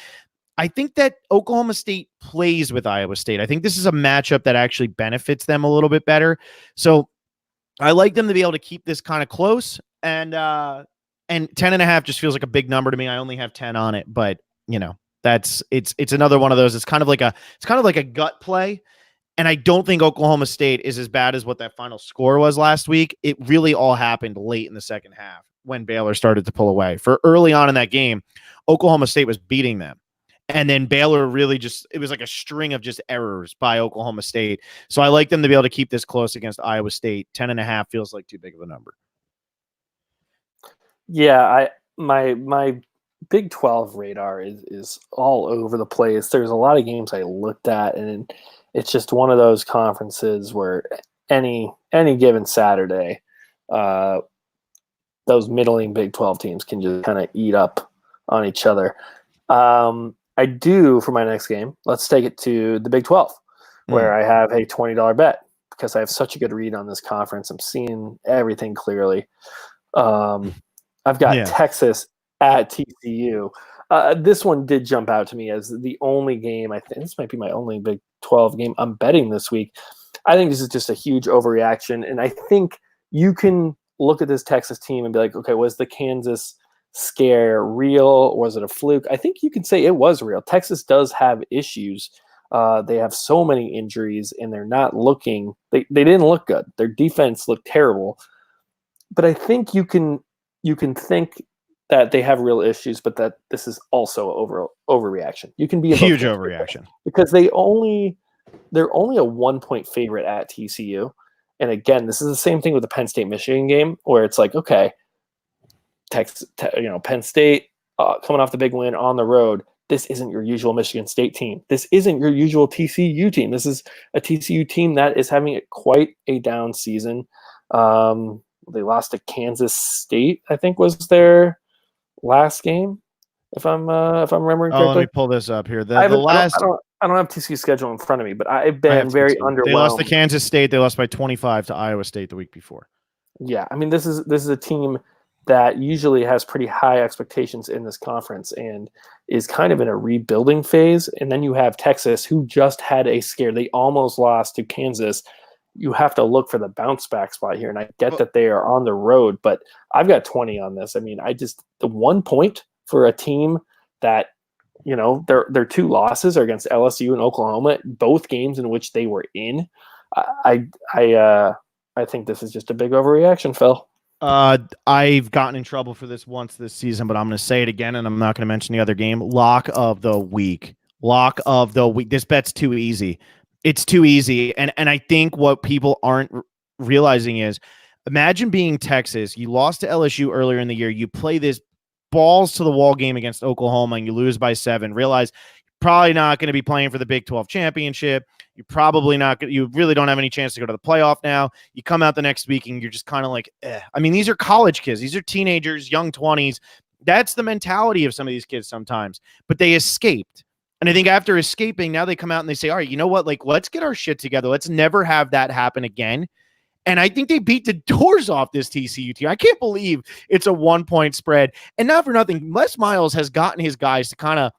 I think that Oklahoma State plays with Iowa State. I think this is a matchup that actually benefits them a little bit better. So I like them to be able to keep this kind of close. And 10.5 just feels like a big number to me. I only have 10 on it, but you know, it's another one of those. It's kind of like a gut play. And I don't think Oklahoma State is as bad as what that final score was last week. It really all happened late in the second half when Baylor started to pull away. For early on in that game, Oklahoma State was beating them. And then Baylor really it was like a string of just errors by Oklahoma State. So I like them to be able to keep this close against Iowa State. 10.5 feels like too big of a number. Yeah, my Big 12 radar is all over the place. There's a lot of games I looked at, and it's just one of those conferences where any given Saturday, those middling Big 12 teams can just kind of eat up on each other. I do, for my next game, let's take it to the Big 12, where I have a $20 bet because I have such a good read on this conference. I'm seeing everything clearly. I've got Texas at TCU. This one did jump out to me as the only game. I think this might be my only Big 12 game I'm betting this week. I think this is just a huge overreaction, and I think you can look at this Texas team and be like, okay, was the Kansas scare real, or was it a fluke? I think you can say it was real. Texas does have issues. They have so many injuries, and they're not looking. They didn't look good. Their defense looked terrible. But I think you can think that they have real issues, but that this is also overreaction. You can be a huge overreaction because they're only a 1-point favorite at TCU. And again, this is the same thing with the Penn State Michigan game, where it's like, okay, Penn State coming off the big win on the road. This isn't your usual Michigan State team. This isn't your usual TCU team. This is a TCU team that is having quite a down season. They lost to Kansas State, I think, was their last game, if I'm remembering correctly. Let me pull this up here. I don't have TCU schedule in front of me, but I've been very underwhelmed. They lost to Kansas State. They lost by 25 to Iowa State the week before. Yeah, I mean, this is a team that usually has pretty high expectations in this conference and is kind of in a rebuilding phase. And then you have Texas, who just had a scare. They almost lost to Kansas. You have to look for the bounce back spot here. And I get that they are on the road, but I've got 20 on this. I mean, the 1 point for a team that, their 2 losses are against LSU and Oklahoma, both games in which they were in. I think this is just a big overreaction, Phil. I've gotten in trouble for this once this season, but I'm going to say it again, and I'm not going to mention the other game. Lock of the week. This bet's too easy. It's too easy. And I think what people aren't realizing is, imagine being Texas. You lost to LSU earlier in the year. You play this balls to the wall game against Oklahoma and you lose by 7. Realize you're probably not going to be playing for the Big 12 championship. You're probably not. You really don't have any chance to go to the playoff now. You come out the next week and you're just kind of like, eh. I mean, these are college kids. These are teenagers, young 20s. That's the mentality of some of these kids sometimes. But they escaped. And I think after escaping, now they come out and they say, all right, you know what? Like, let's get our shit together. Let's never have that happen again. And I think they beat the doors off this TCU team. I can't believe it's a 1-point spread. And not for nothing, Les Miles has gotten his guys to kind of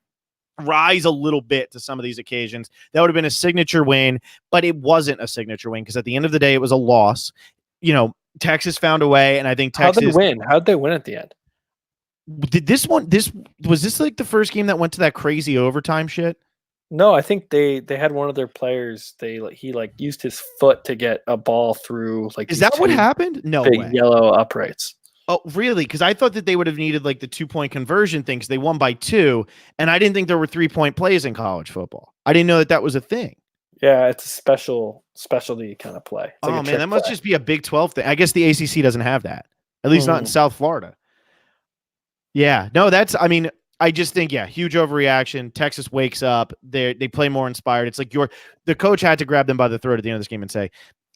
rise a little bit to some of these occasions. That would have been a signature win, but it wasn't a signature win because at the end of the day, it was a loss. You know, Texas found a way, and I think Texas. How'd they win at the end? Did was this like the first game that went to that crazy overtime shit? No, I think they had one of their players. He used his foot to get a ball through. Is that what happened? No way. Yellow uprights. Oh, really? Because I thought that they would have needed like the 2-point conversion thing because they won by 2, and I didn't think there were 3-point plays in college football. I didn't know that that was a thing. Yeah, it's a specialty kind of play. Oh man, that must just be a Big 12 thing. I guess the ACC doesn't have that, at least not in South Florida. Yeah, no, I mean, I just think, huge overreaction. Texas wakes up. They play more inspired. It's like the coach had to grab them by the throat at the end of this game and say,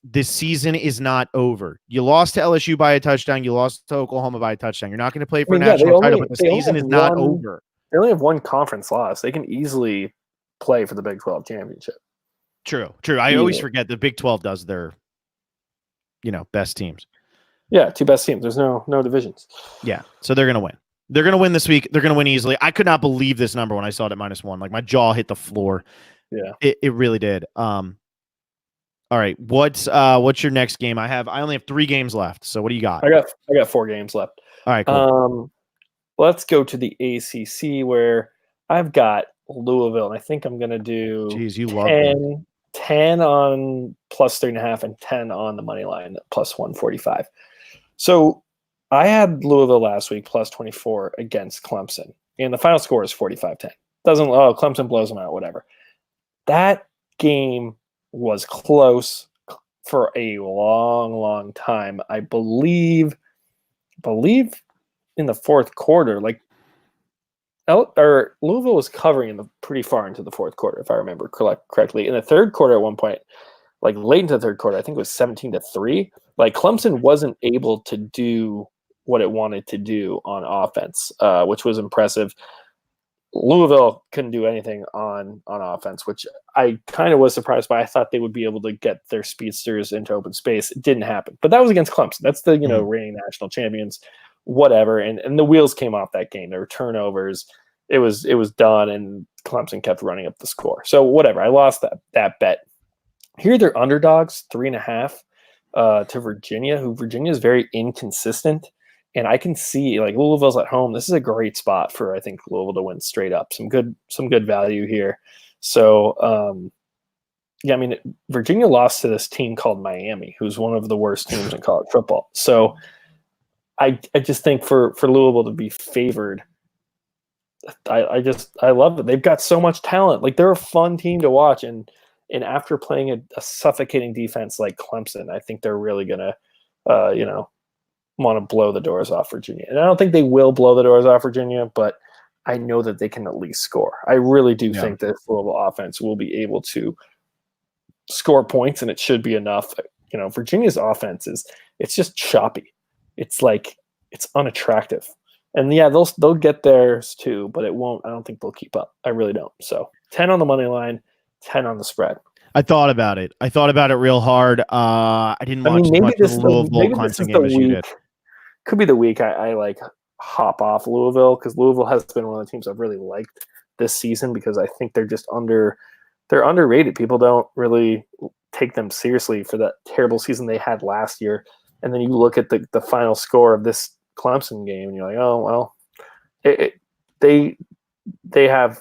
this season is not over. You lost to LSU by a touchdown. You lost to Oklahoma by a touchdown. You're not going to play for a national title, but the season is not over. They only have one conference loss. They can easily play for the Big 12 championship. True. I always forget the Big 12 does their, best teams. Yeah, 2 best teams. There's no divisions. Yeah, so they're going to win. They're going to win this week. They're going to win easily. I could not believe this number when I saw it at -1. Like my jaw hit the floor. Yeah, it really did. All right, what's your next game? I only have 3 games left. So what do you got? I got 4 games left. All right, cool. Let's go to the ACC where I've got Louisville, and I think I'm going to do. Jeez, you love it. 10 on +3.5 and 10 on the money line at +145. So I had Louisville last week +24 against Clemson, and the final score is 45-10. Clemson blows them out, whatever. That game was close for a long, long time. I believe in the fourth quarter, Louisville was covering pretty far into the fourth quarter, if I remember correctly. In the third quarter, at one point, late into the third quarter, I think it was 17-3. Clemson wasn't able to do what it wanted to do on offense, which was impressive. Louisville couldn't do anything on offense, which I kind of was surprised by. I thought they would be able to get their speedsters into open space. It didn't happen, but that was against Clemson. That's the reigning national champions, whatever. And the wheels came off that game. There were turnovers. It was done, and Clemson kept running up the score. So whatever. I lost that bet. Here they're underdogs 3.5 to Virginia, who Virginia is very inconsistent. And I can see Louisville's at home. This is a great spot for, I think, Louisville to win straight up. Some good value here. So, Virginia lost to this team called Miami, who's one of the worst teams in college football. So I just think for Louisville to be favored, I love it. They've got so much talent. They're a fun team to watch. And after playing a suffocating defense like Clemson, I think they're really going to, want to blow the doors off Virginia. And I don't think they will blow the doors off Virginia, but I know that they can at least score. I really do think that Louisville offense will be able to score points, and it should be enough. Virginia's offense it's just choppy. It's unattractive. And they'll get theirs too, but it won't. I don't think they'll keep up. I really don't. So 10 on the money line, 10 on the spread. I thought about it real hard. I didn't watch much of the Louisville Clemson game as you did. Could be the week I hop off Louisville, because Louisville has been one of the teams I've really liked this season, because I think they're just they're underrated. People don't really take them seriously for that terrible season they had last year. And then you look at the final score of this Clemson game, and you're like, oh well, they have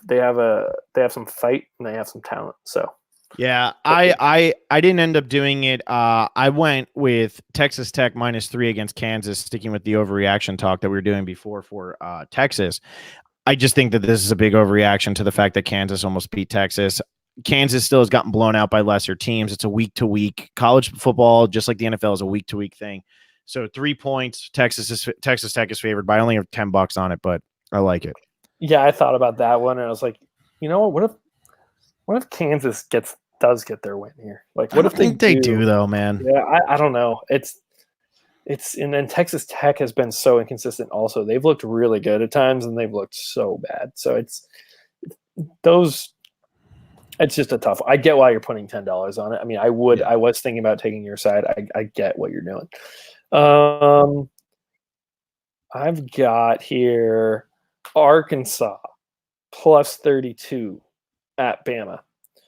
some fight and they have some talent. So. Yeah, I didn't end up doing it. I went with Texas Tech -3 against Kansas, sticking with the overreaction talk that we were doing before for Texas. I just think that this is a big overreaction to the fact that Kansas almost beat Texas. Kansas still has gotten blown out by lesser teams. It's a week-to-week. College football, just like the NFL, is a week-to-week thing. So 3 points. Texas Tech is favored by only $10 on it, but I like it. Yeah, I thought about that one, and I was like, you know what? What if Kansas does get their win here? What if they do though, man? Yeah, I don't know. It's and then Texas Tech has been so inconsistent. Also, they've looked really good at times, and they've looked so bad. So it's those It's just a tough. I get why you're putting $10 on it. I mean, I would. Yeah. I was thinking about taking your side. I get what you're doing. Um, I've got here Arkansas plus 32 at Bama.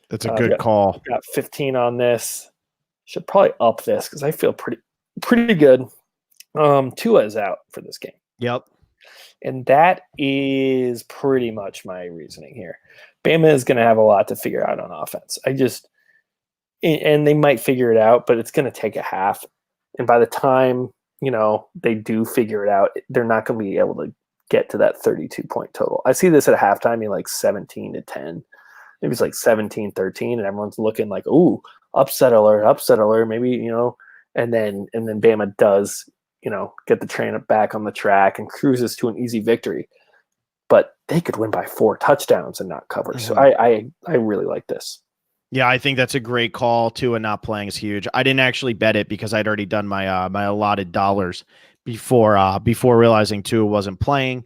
That's a I've good call. got 15 on this. Should probably up this because I feel pretty good. Tua is out for this game. Yep. And that is pretty much my reasoning here. Bama is going to have a lot to figure out on offense. And they might figure it out, but it's going to take a half. And by the time, they do figure it out, they're not going to be able to get to that 32-point total. I see this at halftime being like 17-10. Maybe it's like 17-13, and everyone's looking like, ooh, upset alert. Maybe, and then Bama does, get the train back on the track and cruises to an easy victory. But they could win by 4 touchdowns and not cover. So I really like this. Yeah, I think that's a great call. Tua not playing is huge. I didn't actually bet it because I'd already done my my allotted dollars before realizing Tua wasn't playing.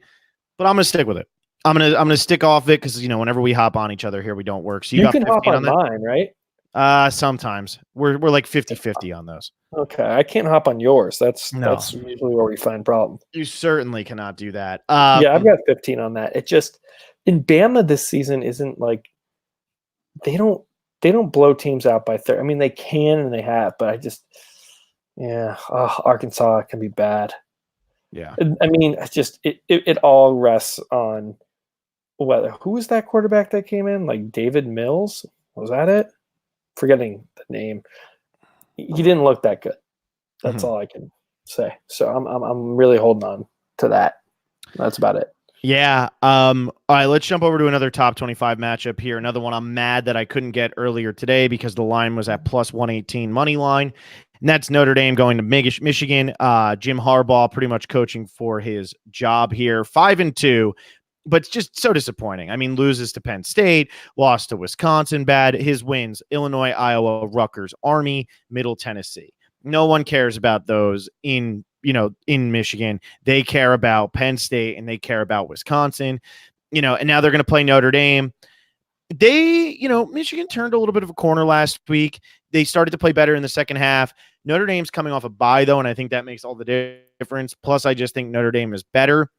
But I'm gonna stick with it. I'm gonna stick off it because whenever we hop on each other here, we don't work. So you got can 15 hop on mine, right? Sometimes we're like 50-50 on those. Okay, I can't hop on yours. That's usually where we find problems. You certainly cannot do that. Yeah, I've got 15 on that. It just in Bama this season isn't like they don't blow teams out by 30. I mean, they can and they have, but Arkansas can be bad. Yeah. I mean, it's just it all rests on who was that quarterback that came in? Like David Mills? Was that it? Forgetting the name. He didn't look that good. That's all I can say. So I'm really holding on to that. That's about it. Yeah. All right, let's jump over to another top 25 matchup here. Another one I'm mad that I couldn't get earlier today because the line was at plus 118 money line. And that's Notre Dame going to Michigan. Jim Harbaugh pretty much coaching for his job here. 5-2, but it's just so disappointing. I mean, loses to Penn State, lost to Wisconsin, bad. His wins, Illinois, Iowa, Rutgers, Army, Middle Tennessee. No one cares about those in Michigan. They care about Penn State and they care about Wisconsin, and now they're going to play Notre Dame. Michigan turned a little bit of a corner last week. They started to play better in the second half. Notre Dame's coming off a bye, though, and I think that makes all the difference. Plus, I just think Notre Dame is better.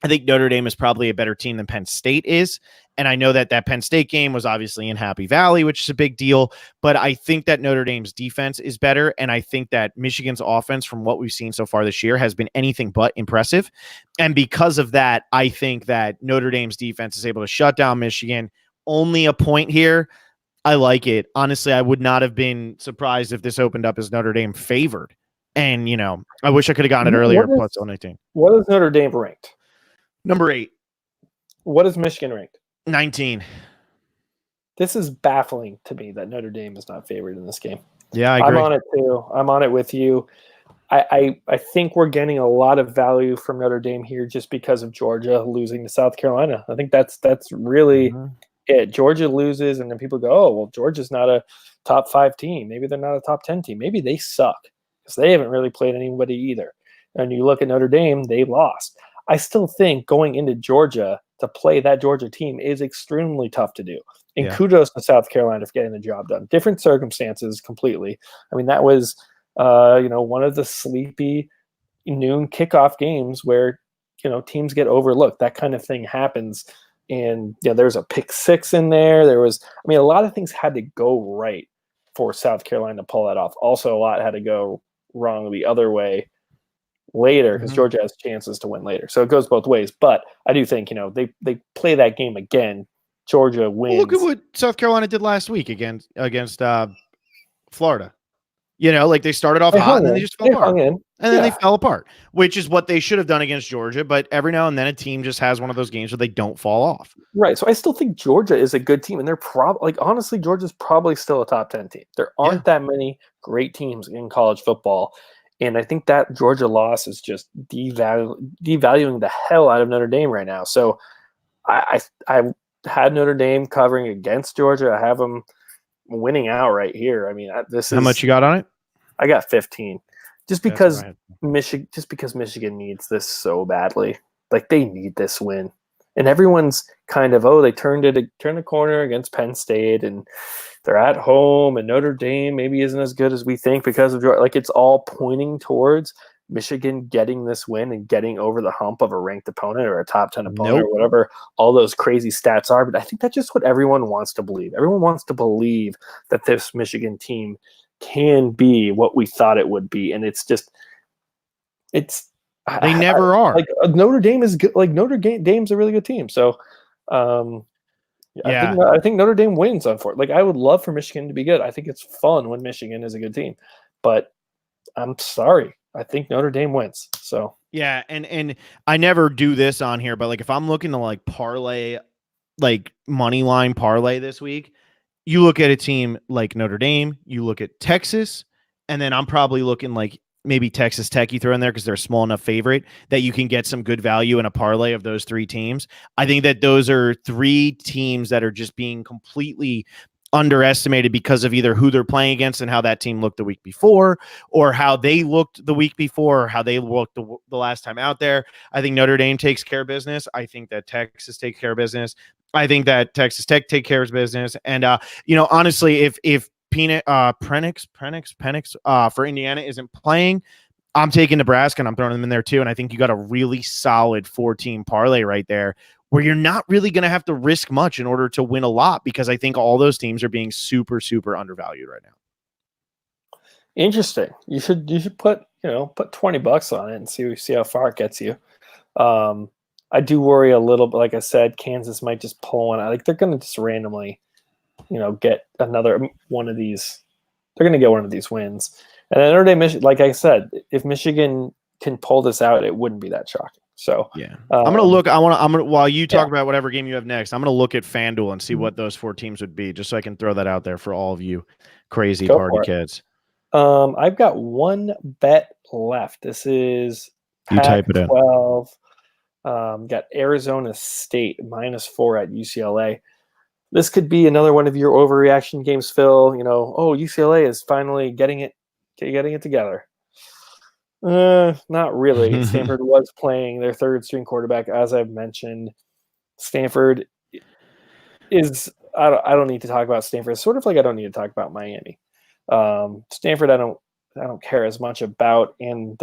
I think Notre Dame is probably a better team than Penn State is. And I know that Penn State game was obviously in Happy Valley, which is a big deal. But I think that Notre Dame's defense is better. And I think that Michigan's offense, from what we've seen so far this year, has been anything but impressive. And because of that, I think that Notre Dame's defense is able to shut down Michigan. Only a point here. I like it. Honestly, I would not have been surprised if this opened up as Notre Dame favored. And, I wish I could have gotten it earlier. Plus 118. What is Notre Dame ranked? Number 8. What is Michigan ranked? 19. This is baffling to me that Notre Dame is not favored in this game. Yeah, I agree. I'm on it too. I'm on it with you. I think we're getting a lot of value from Notre Dame here just because of Georgia losing to South Carolina. I think that's really it. Georgia loses, and then people go, oh, well, Georgia's not a top 5 team. Maybe they're not a top 10 team. Maybe they suck because they haven't really played anybody either. And you look at Notre Dame, they lost. I still think going into Georgia to play that Georgia team is extremely tough to do. And kudos to South Carolina for getting the job done. Different circumstances completely. I mean, that was, one of the sleepy noon kickoff games where, teams get overlooked. That kind of thing happens. And there's a pick 6 in there. A lot of things had to go right for South Carolina to pull that off. Also, a lot had to go wrong the other way later because Georgia has chances to win later. So it goes both ways. But I do think, they play that game again. Georgia wins. Well, look at what South Carolina did last week against Florida. They started off hot and then they just fell apart. And then they fell apart, which is what they should have done against Georgia. But every now and then a team just has one of those games where they don't fall off. Right. So I still think Georgia is a good team. And they're probably, honestly, Georgia's probably still a top 10 team. There aren't that many great teams in college football. And I think that Georgia loss is just devaluing the hell out of Notre Dame right now. So I had Notre Dame covering against Georgia. I have them winning out right here. I mean, how much you got on it? I got 15. Just because Michigan needs this so badly. Like they need this win. and everyone's kind of, oh, they turned a corner against Penn State, and they're at home, and Notre Dame maybe isn't as good as we think because of like it's all pointing towards Michigan getting this win and getting over the hump of a ranked opponent or a top 10 opponent or whatever all those crazy stats are. But I think that's just what everyone wants to believe. Everyone wants to believe that this Michigan team can be what we thought it would be. And it's just, they never are. Like Notre Dame is good. Like Notre Dame's a really good team. So, I think Notre Dame wins on Fort. Like I would love for Michigan to be good. I think it's fun when Michigan is a good team, but I'm sorry. I think Notre Dame wins. So yeah, and I never do this on here, but like if I'm looking to like parlay, like money line parlay this week, you look at a team like Notre Dame, you look at Texas, and then I'm probably looking like maybe Texas Tech you throw in there because they're a small enough favorite that you can get some good value in a parlay of those three teams. I think that those are three teams that are just being completely underestimated because of either who they're playing against and how that team looked the week before, or how they looked the week before, or how they looked the last time out there. I think Notre Dame takes care of business. I think that Texas takes care of business. I think that Texas Tech take care of business. And honestly, if Penix for Indiana isn't playing, I'm taking Nebraska and I'm throwing them in there too. And I think you got a really solid 4-team parlay right there where you're not really going to have to risk much in order to win a lot, because I think all those teams are being super, super undervalued right now. Interesting. You should put $20 on it and see how far it gets you. I do worry a little bit. Like I said, Kansas might just pull one out. Like they're going to just randomly, get another one of these. They're going to get one of these wins. And then Notre Dame, like I said, if Michigan can pull this out, it wouldn't be that shocking. So yeah, I'm gonna look. I'm gonna while you talk about whatever game you have next, I'm gonna look at FanDuel and see what those 4 teams would be, just so I can throw that out there for all of you crazy party kids. I've got one bet left. This is you type it in. 12. Got Arizona State -4 at UCLA. This could be another one of your overreaction games, Phil. UCLA is finally getting it together. Not really. Stanford was playing their third string quarterback, as I've mentioned. Stanford is I don't need to talk about Stanford. It's sort of like I don't need to talk about Miami. Stanford I don't care as much about, and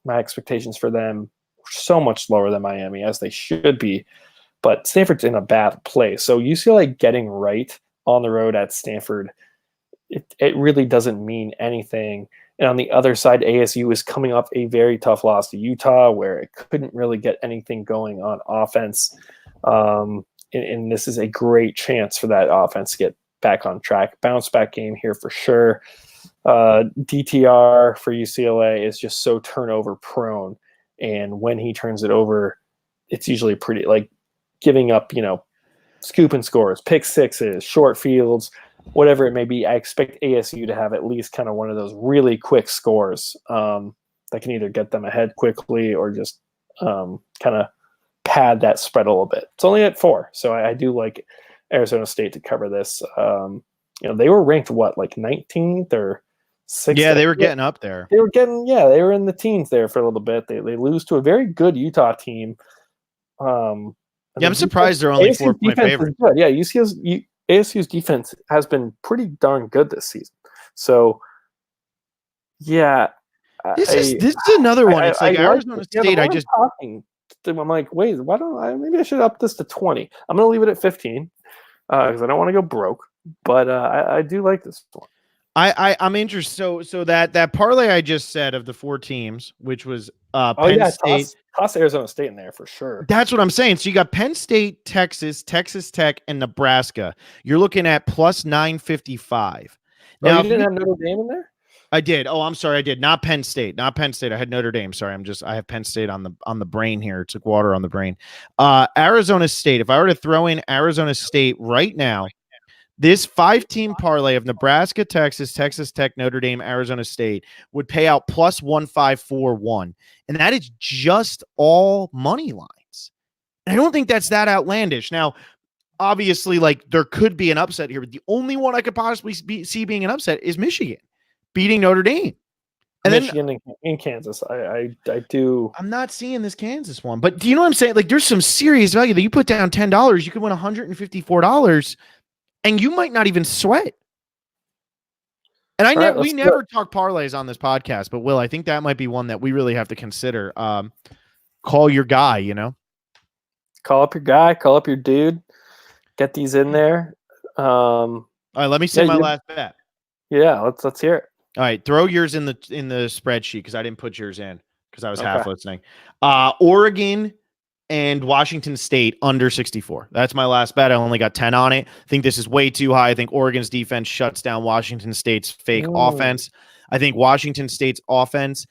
my expectations for them are so much lower than Miami, as they should be. But Stanford's in a bad place. So UCLA getting right on the road at Stanford, it really doesn't mean anything. And on the other side, ASU is coming off a very tough loss to Utah, where it couldn't really get anything going on offense. And this is a great chance for that offense to get back on track. Bounce back game here for sure. DTR for UCLA is just so turnover prone. And when he turns it over, it's usually pretty like giving up, scoop and scores, pick sixes, short fields, whatever it may be. I expect ASU to have at least kind of one of those really quick scores that can either get them ahead quickly or just kind of pad that spread a little bit. It's only at 4, so I do like Arizona State to cover this. They were ranked like 19th or 6th. Yeah, they were getting up there. They were in the teens there for a little bit. They lose to a very good Utah team. I'm surprised they're only 4-point favorite. Yeah, ASU's defense has been pretty darn good this season. So, yeah. This is another one. It's like Arizona State. I'm like, wait, why don't I? Maybe I should up this to 20. I'm going to leave it at 15 because I don't want to go broke. But I do like this one. I'm interested. So that parlay I just said of the 4 teams, which was Penn State. Toss Arizona State in there for sure. That's what I'm saying. So you got Penn State, Texas, Texas Tech, and Nebraska. You're looking at plus 955. Now, you didn't have Notre Dame in there? I did. Oh, I'm sorry. I did. Not Penn State. I had Notre Dame. Sorry. I have Penn State on the brain here. It took water on the brain. Arizona State. If I were to throw in Arizona State right now, this 5-team parlay of Nebraska, Texas, Texas Tech, Notre Dame, Arizona State would pay out plus 1541. And that is just all money lines. And I don't think that's that outlandish. Now, obviously, like there could be an upset here, but the only one I could possibly see being an upset is Michigan beating Notre Dame. And Michigan and Kansas. I do. I'm not seeing this Kansas one, but do you know what I'm saying? Like, there's some serious value that you put down $10, you could win $154, and you might not even sweat. And we never talk parlays on this podcast, but Will, I think that might be one that we really have to consider. Call your guy, Call up your guy, call up your dude, get these in there. All right, let me see my last bet. Yeah, let's hear it. All right, throw yours in the spreadsheet because I didn't put yours in because I was half listening. Oregon and Washington State under 64. That's my last bet. I only got 10 on it. I think this is way too high. I think Oregon's defense shuts down Washington State's fake offense. I think Washington State's offense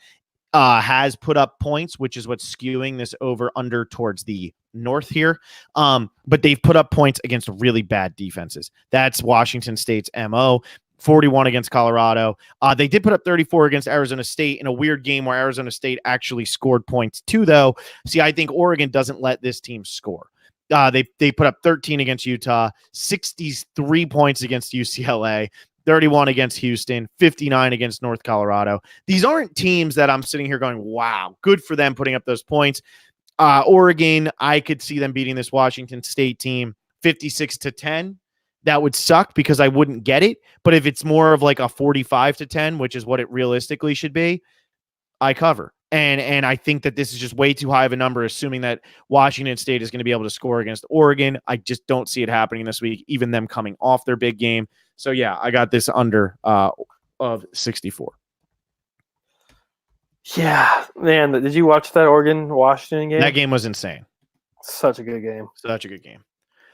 has put up points, which is what's skewing this over under towards the north here. But they've put up points against really bad defenses. That's Washington State's MO. 41 against Colorado. They did put up 34 against Arizona State in a weird game where Arizona State actually scored points too, though. See, I think Oregon doesn't let this team score. They put up 13 against Utah, 63 points against UCLA, 31 against Houston, 59 against North Colorado. These aren't teams that I'm sitting here going, wow, good for them putting up those points. Oregon, I could see them beating this Washington State team 56-10. That would suck because I wouldn't get it. But if it's more of like a 45-10, which is what it realistically should be, I cover. And I think that this is just way too high of a number, assuming that Washington State is going to be able to score against Oregon. I just don't see it happening this week, even them coming off their big game. So, yeah, I got this under of 64. Yeah, man. Did you watch that Oregon-Washington game? That game was insane. Such a good game. Such a good game.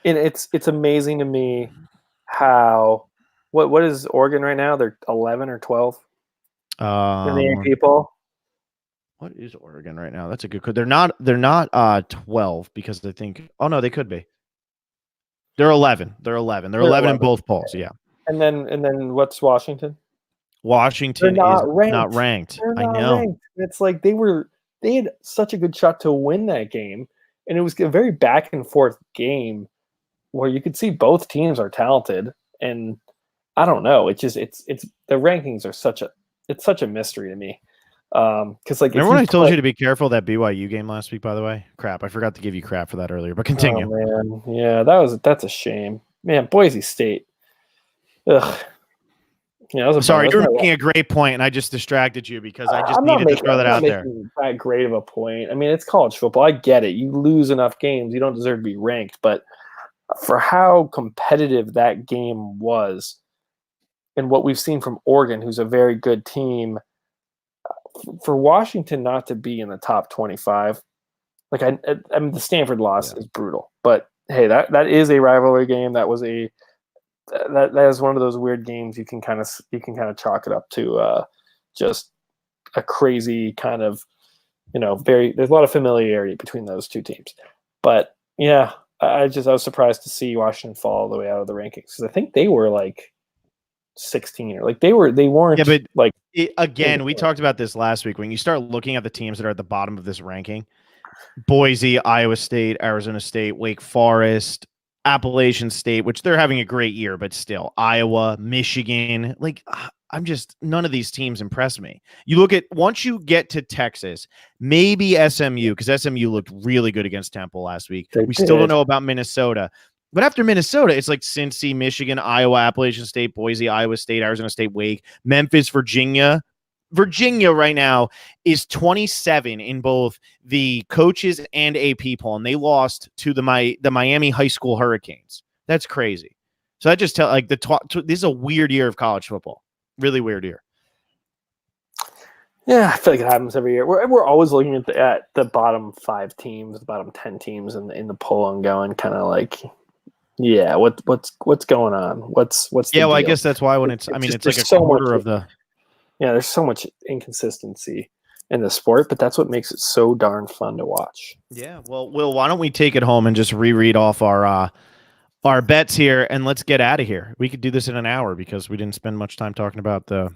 And it's amazing to me how what is Oregon right now? They're 11 or 12 in the AP poll. What is Oregon right now? That's a good. They're not 12 because I think. Oh no, they could be. They're 11. They're 11. They're 11 in both polls. Yeah. And then what's Washington? Washington is not ranked. I know. Ranked. It's like they had such a good shot to win that game, and it was a very back and forth game where you could see both teams are talented. And I don't know. It's the rankings are such a mystery to me. Because like, remember when I told you to be careful that BYU game last week? By the way, crap. I forgot to give you crap for that earlier. But continue. Oh, man, yeah, that's a shame, man. Boise State. Ugh. Yeah, sorry, you're making a great point, and I just distracted you because I just needed to throw that out there. That great of a point. I mean, it's college football. I get it. You lose enough games, you don't deserve to be ranked. But for how competitive that game was, and what we've seen from Oregon, who's a very good team, for Washington not to be in the top 25, like I mean, the Stanford loss is brutal. But hey, that is a rivalry game. That was that is one of those weird games you can kind of chalk it up to just a crazy kind of, there's a lot of familiarity between those two teams. But yeah, I was surprised to see Washington fall all the way out of the rankings because I think they were like 16 or like they weren't. Yeah, but like again, we talked about this last week. When you start looking at the teams that are at the bottom of this ranking, Boise, Iowa State, Arizona State, Wake Forest, Appalachian State, which they're having a great year, but still Iowa, Michigan, like none of these teams impress me. You look at once you get to Texas, maybe SMU, because SMU looked really good against Temple last week. We still don't know about Minnesota. But after Minnesota, it's like Cincy, Michigan, Iowa, Appalachian State, Boise, Iowa State, Arizona State, Wake, Memphis, Virginia. Virginia right now is 27 in both the coaches and AP poll, and they lost to the Miami High School Hurricanes. That's crazy. So that just this is a weird year of college football. Really weird year. Yeah, I feel like it happens every year. We're always looking at the bottom 5 teams, the bottom 10 teams in the poll and going kind of like, yeah, what's going on? What's the deal? I guess that's why when it's like a quarter of the. Yeah, there's so much inconsistency in the sport, but that's what makes it so darn fun to watch. Yeah, well, Will, why don't we take it home and just reread off our bets here, and let's get out of here. We could do this in an hour because we didn't spend much time talking about the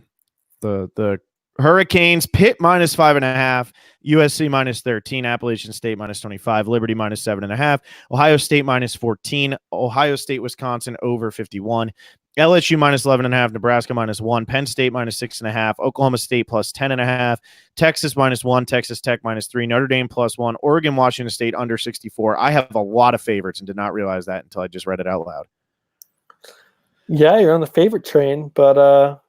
Hurricanes, Pitt -5.5, USC -13, Appalachian State -25, Liberty -7.5, Ohio State -14, Ohio State, Wisconsin over 51, LSU -11.5, Nebraska -1, Penn State -6.5, Oklahoma State +10.5, Texas -1, Texas Tech -3, Notre Dame +1, Oregon, Washington State under 64. I have a lot of favorites and did not realize that until I just read it out loud. Yeah, you're on the favorite train, but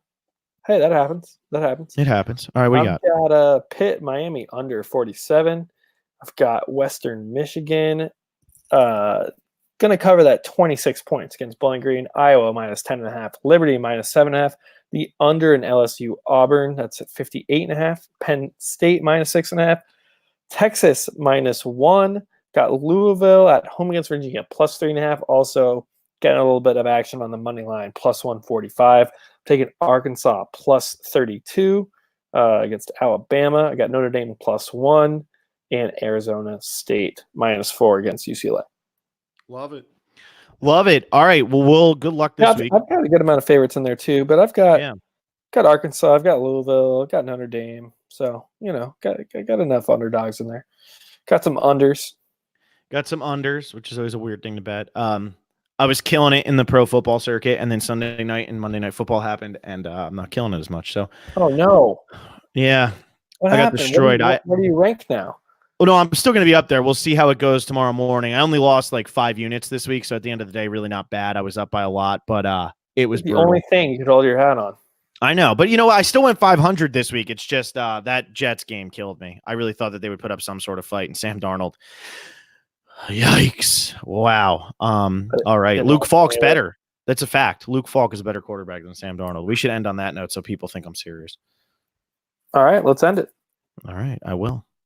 hey, that happens. That happens. It happens. All right, what do you got? I've got Pitt, Miami under 47. I've got Western Michigan going to cover that 26 points against Bowling Green. Iowa -10.5. Liberty -7.5. The under in LSU Auburn, that's at 58.5. Penn State -6.5. Texas -1. Got Louisville at home against Virginia +3.5. Also getting a little bit of action on the money line +145. Taking Arkansas +32 against Alabama. I got Notre Dame +1 and Arizona State -4 against UCLA. Love it. Love it. All right. Well, good luck this week. I've got a good amount of favorites in there too, but I've got Arkansas, I've got Louisville, I've got Notre Dame. So, got enough underdogs in there. Got some unders. Got some unders, which is always a weird thing to bet. I was killing it in the pro football circuit, and then Sunday night and Monday Night Football happened, and I'm not killing it as much. So, oh no, yeah, what I happened? got destroyed. What do you rank now? Oh no, I'm still going to be up there. We'll see how it goes tomorrow morning. I only lost like 5 units this week, so at the end of the day, really not bad. I was up by a lot, but it was the brutal. only thing you could hold your hat on. I know, but you know what? I still went 500 this week. It's just that Jets game killed me. I really thought that they would put up some sort of fight, and Sam Darnold. Yikes! Wow. All right, Luke Falk's better. That's a fact. Luke Falk is a better quarterback than Sam Darnold. We should end on that note so people think I'm serious. All right, let's end it. All right, I will.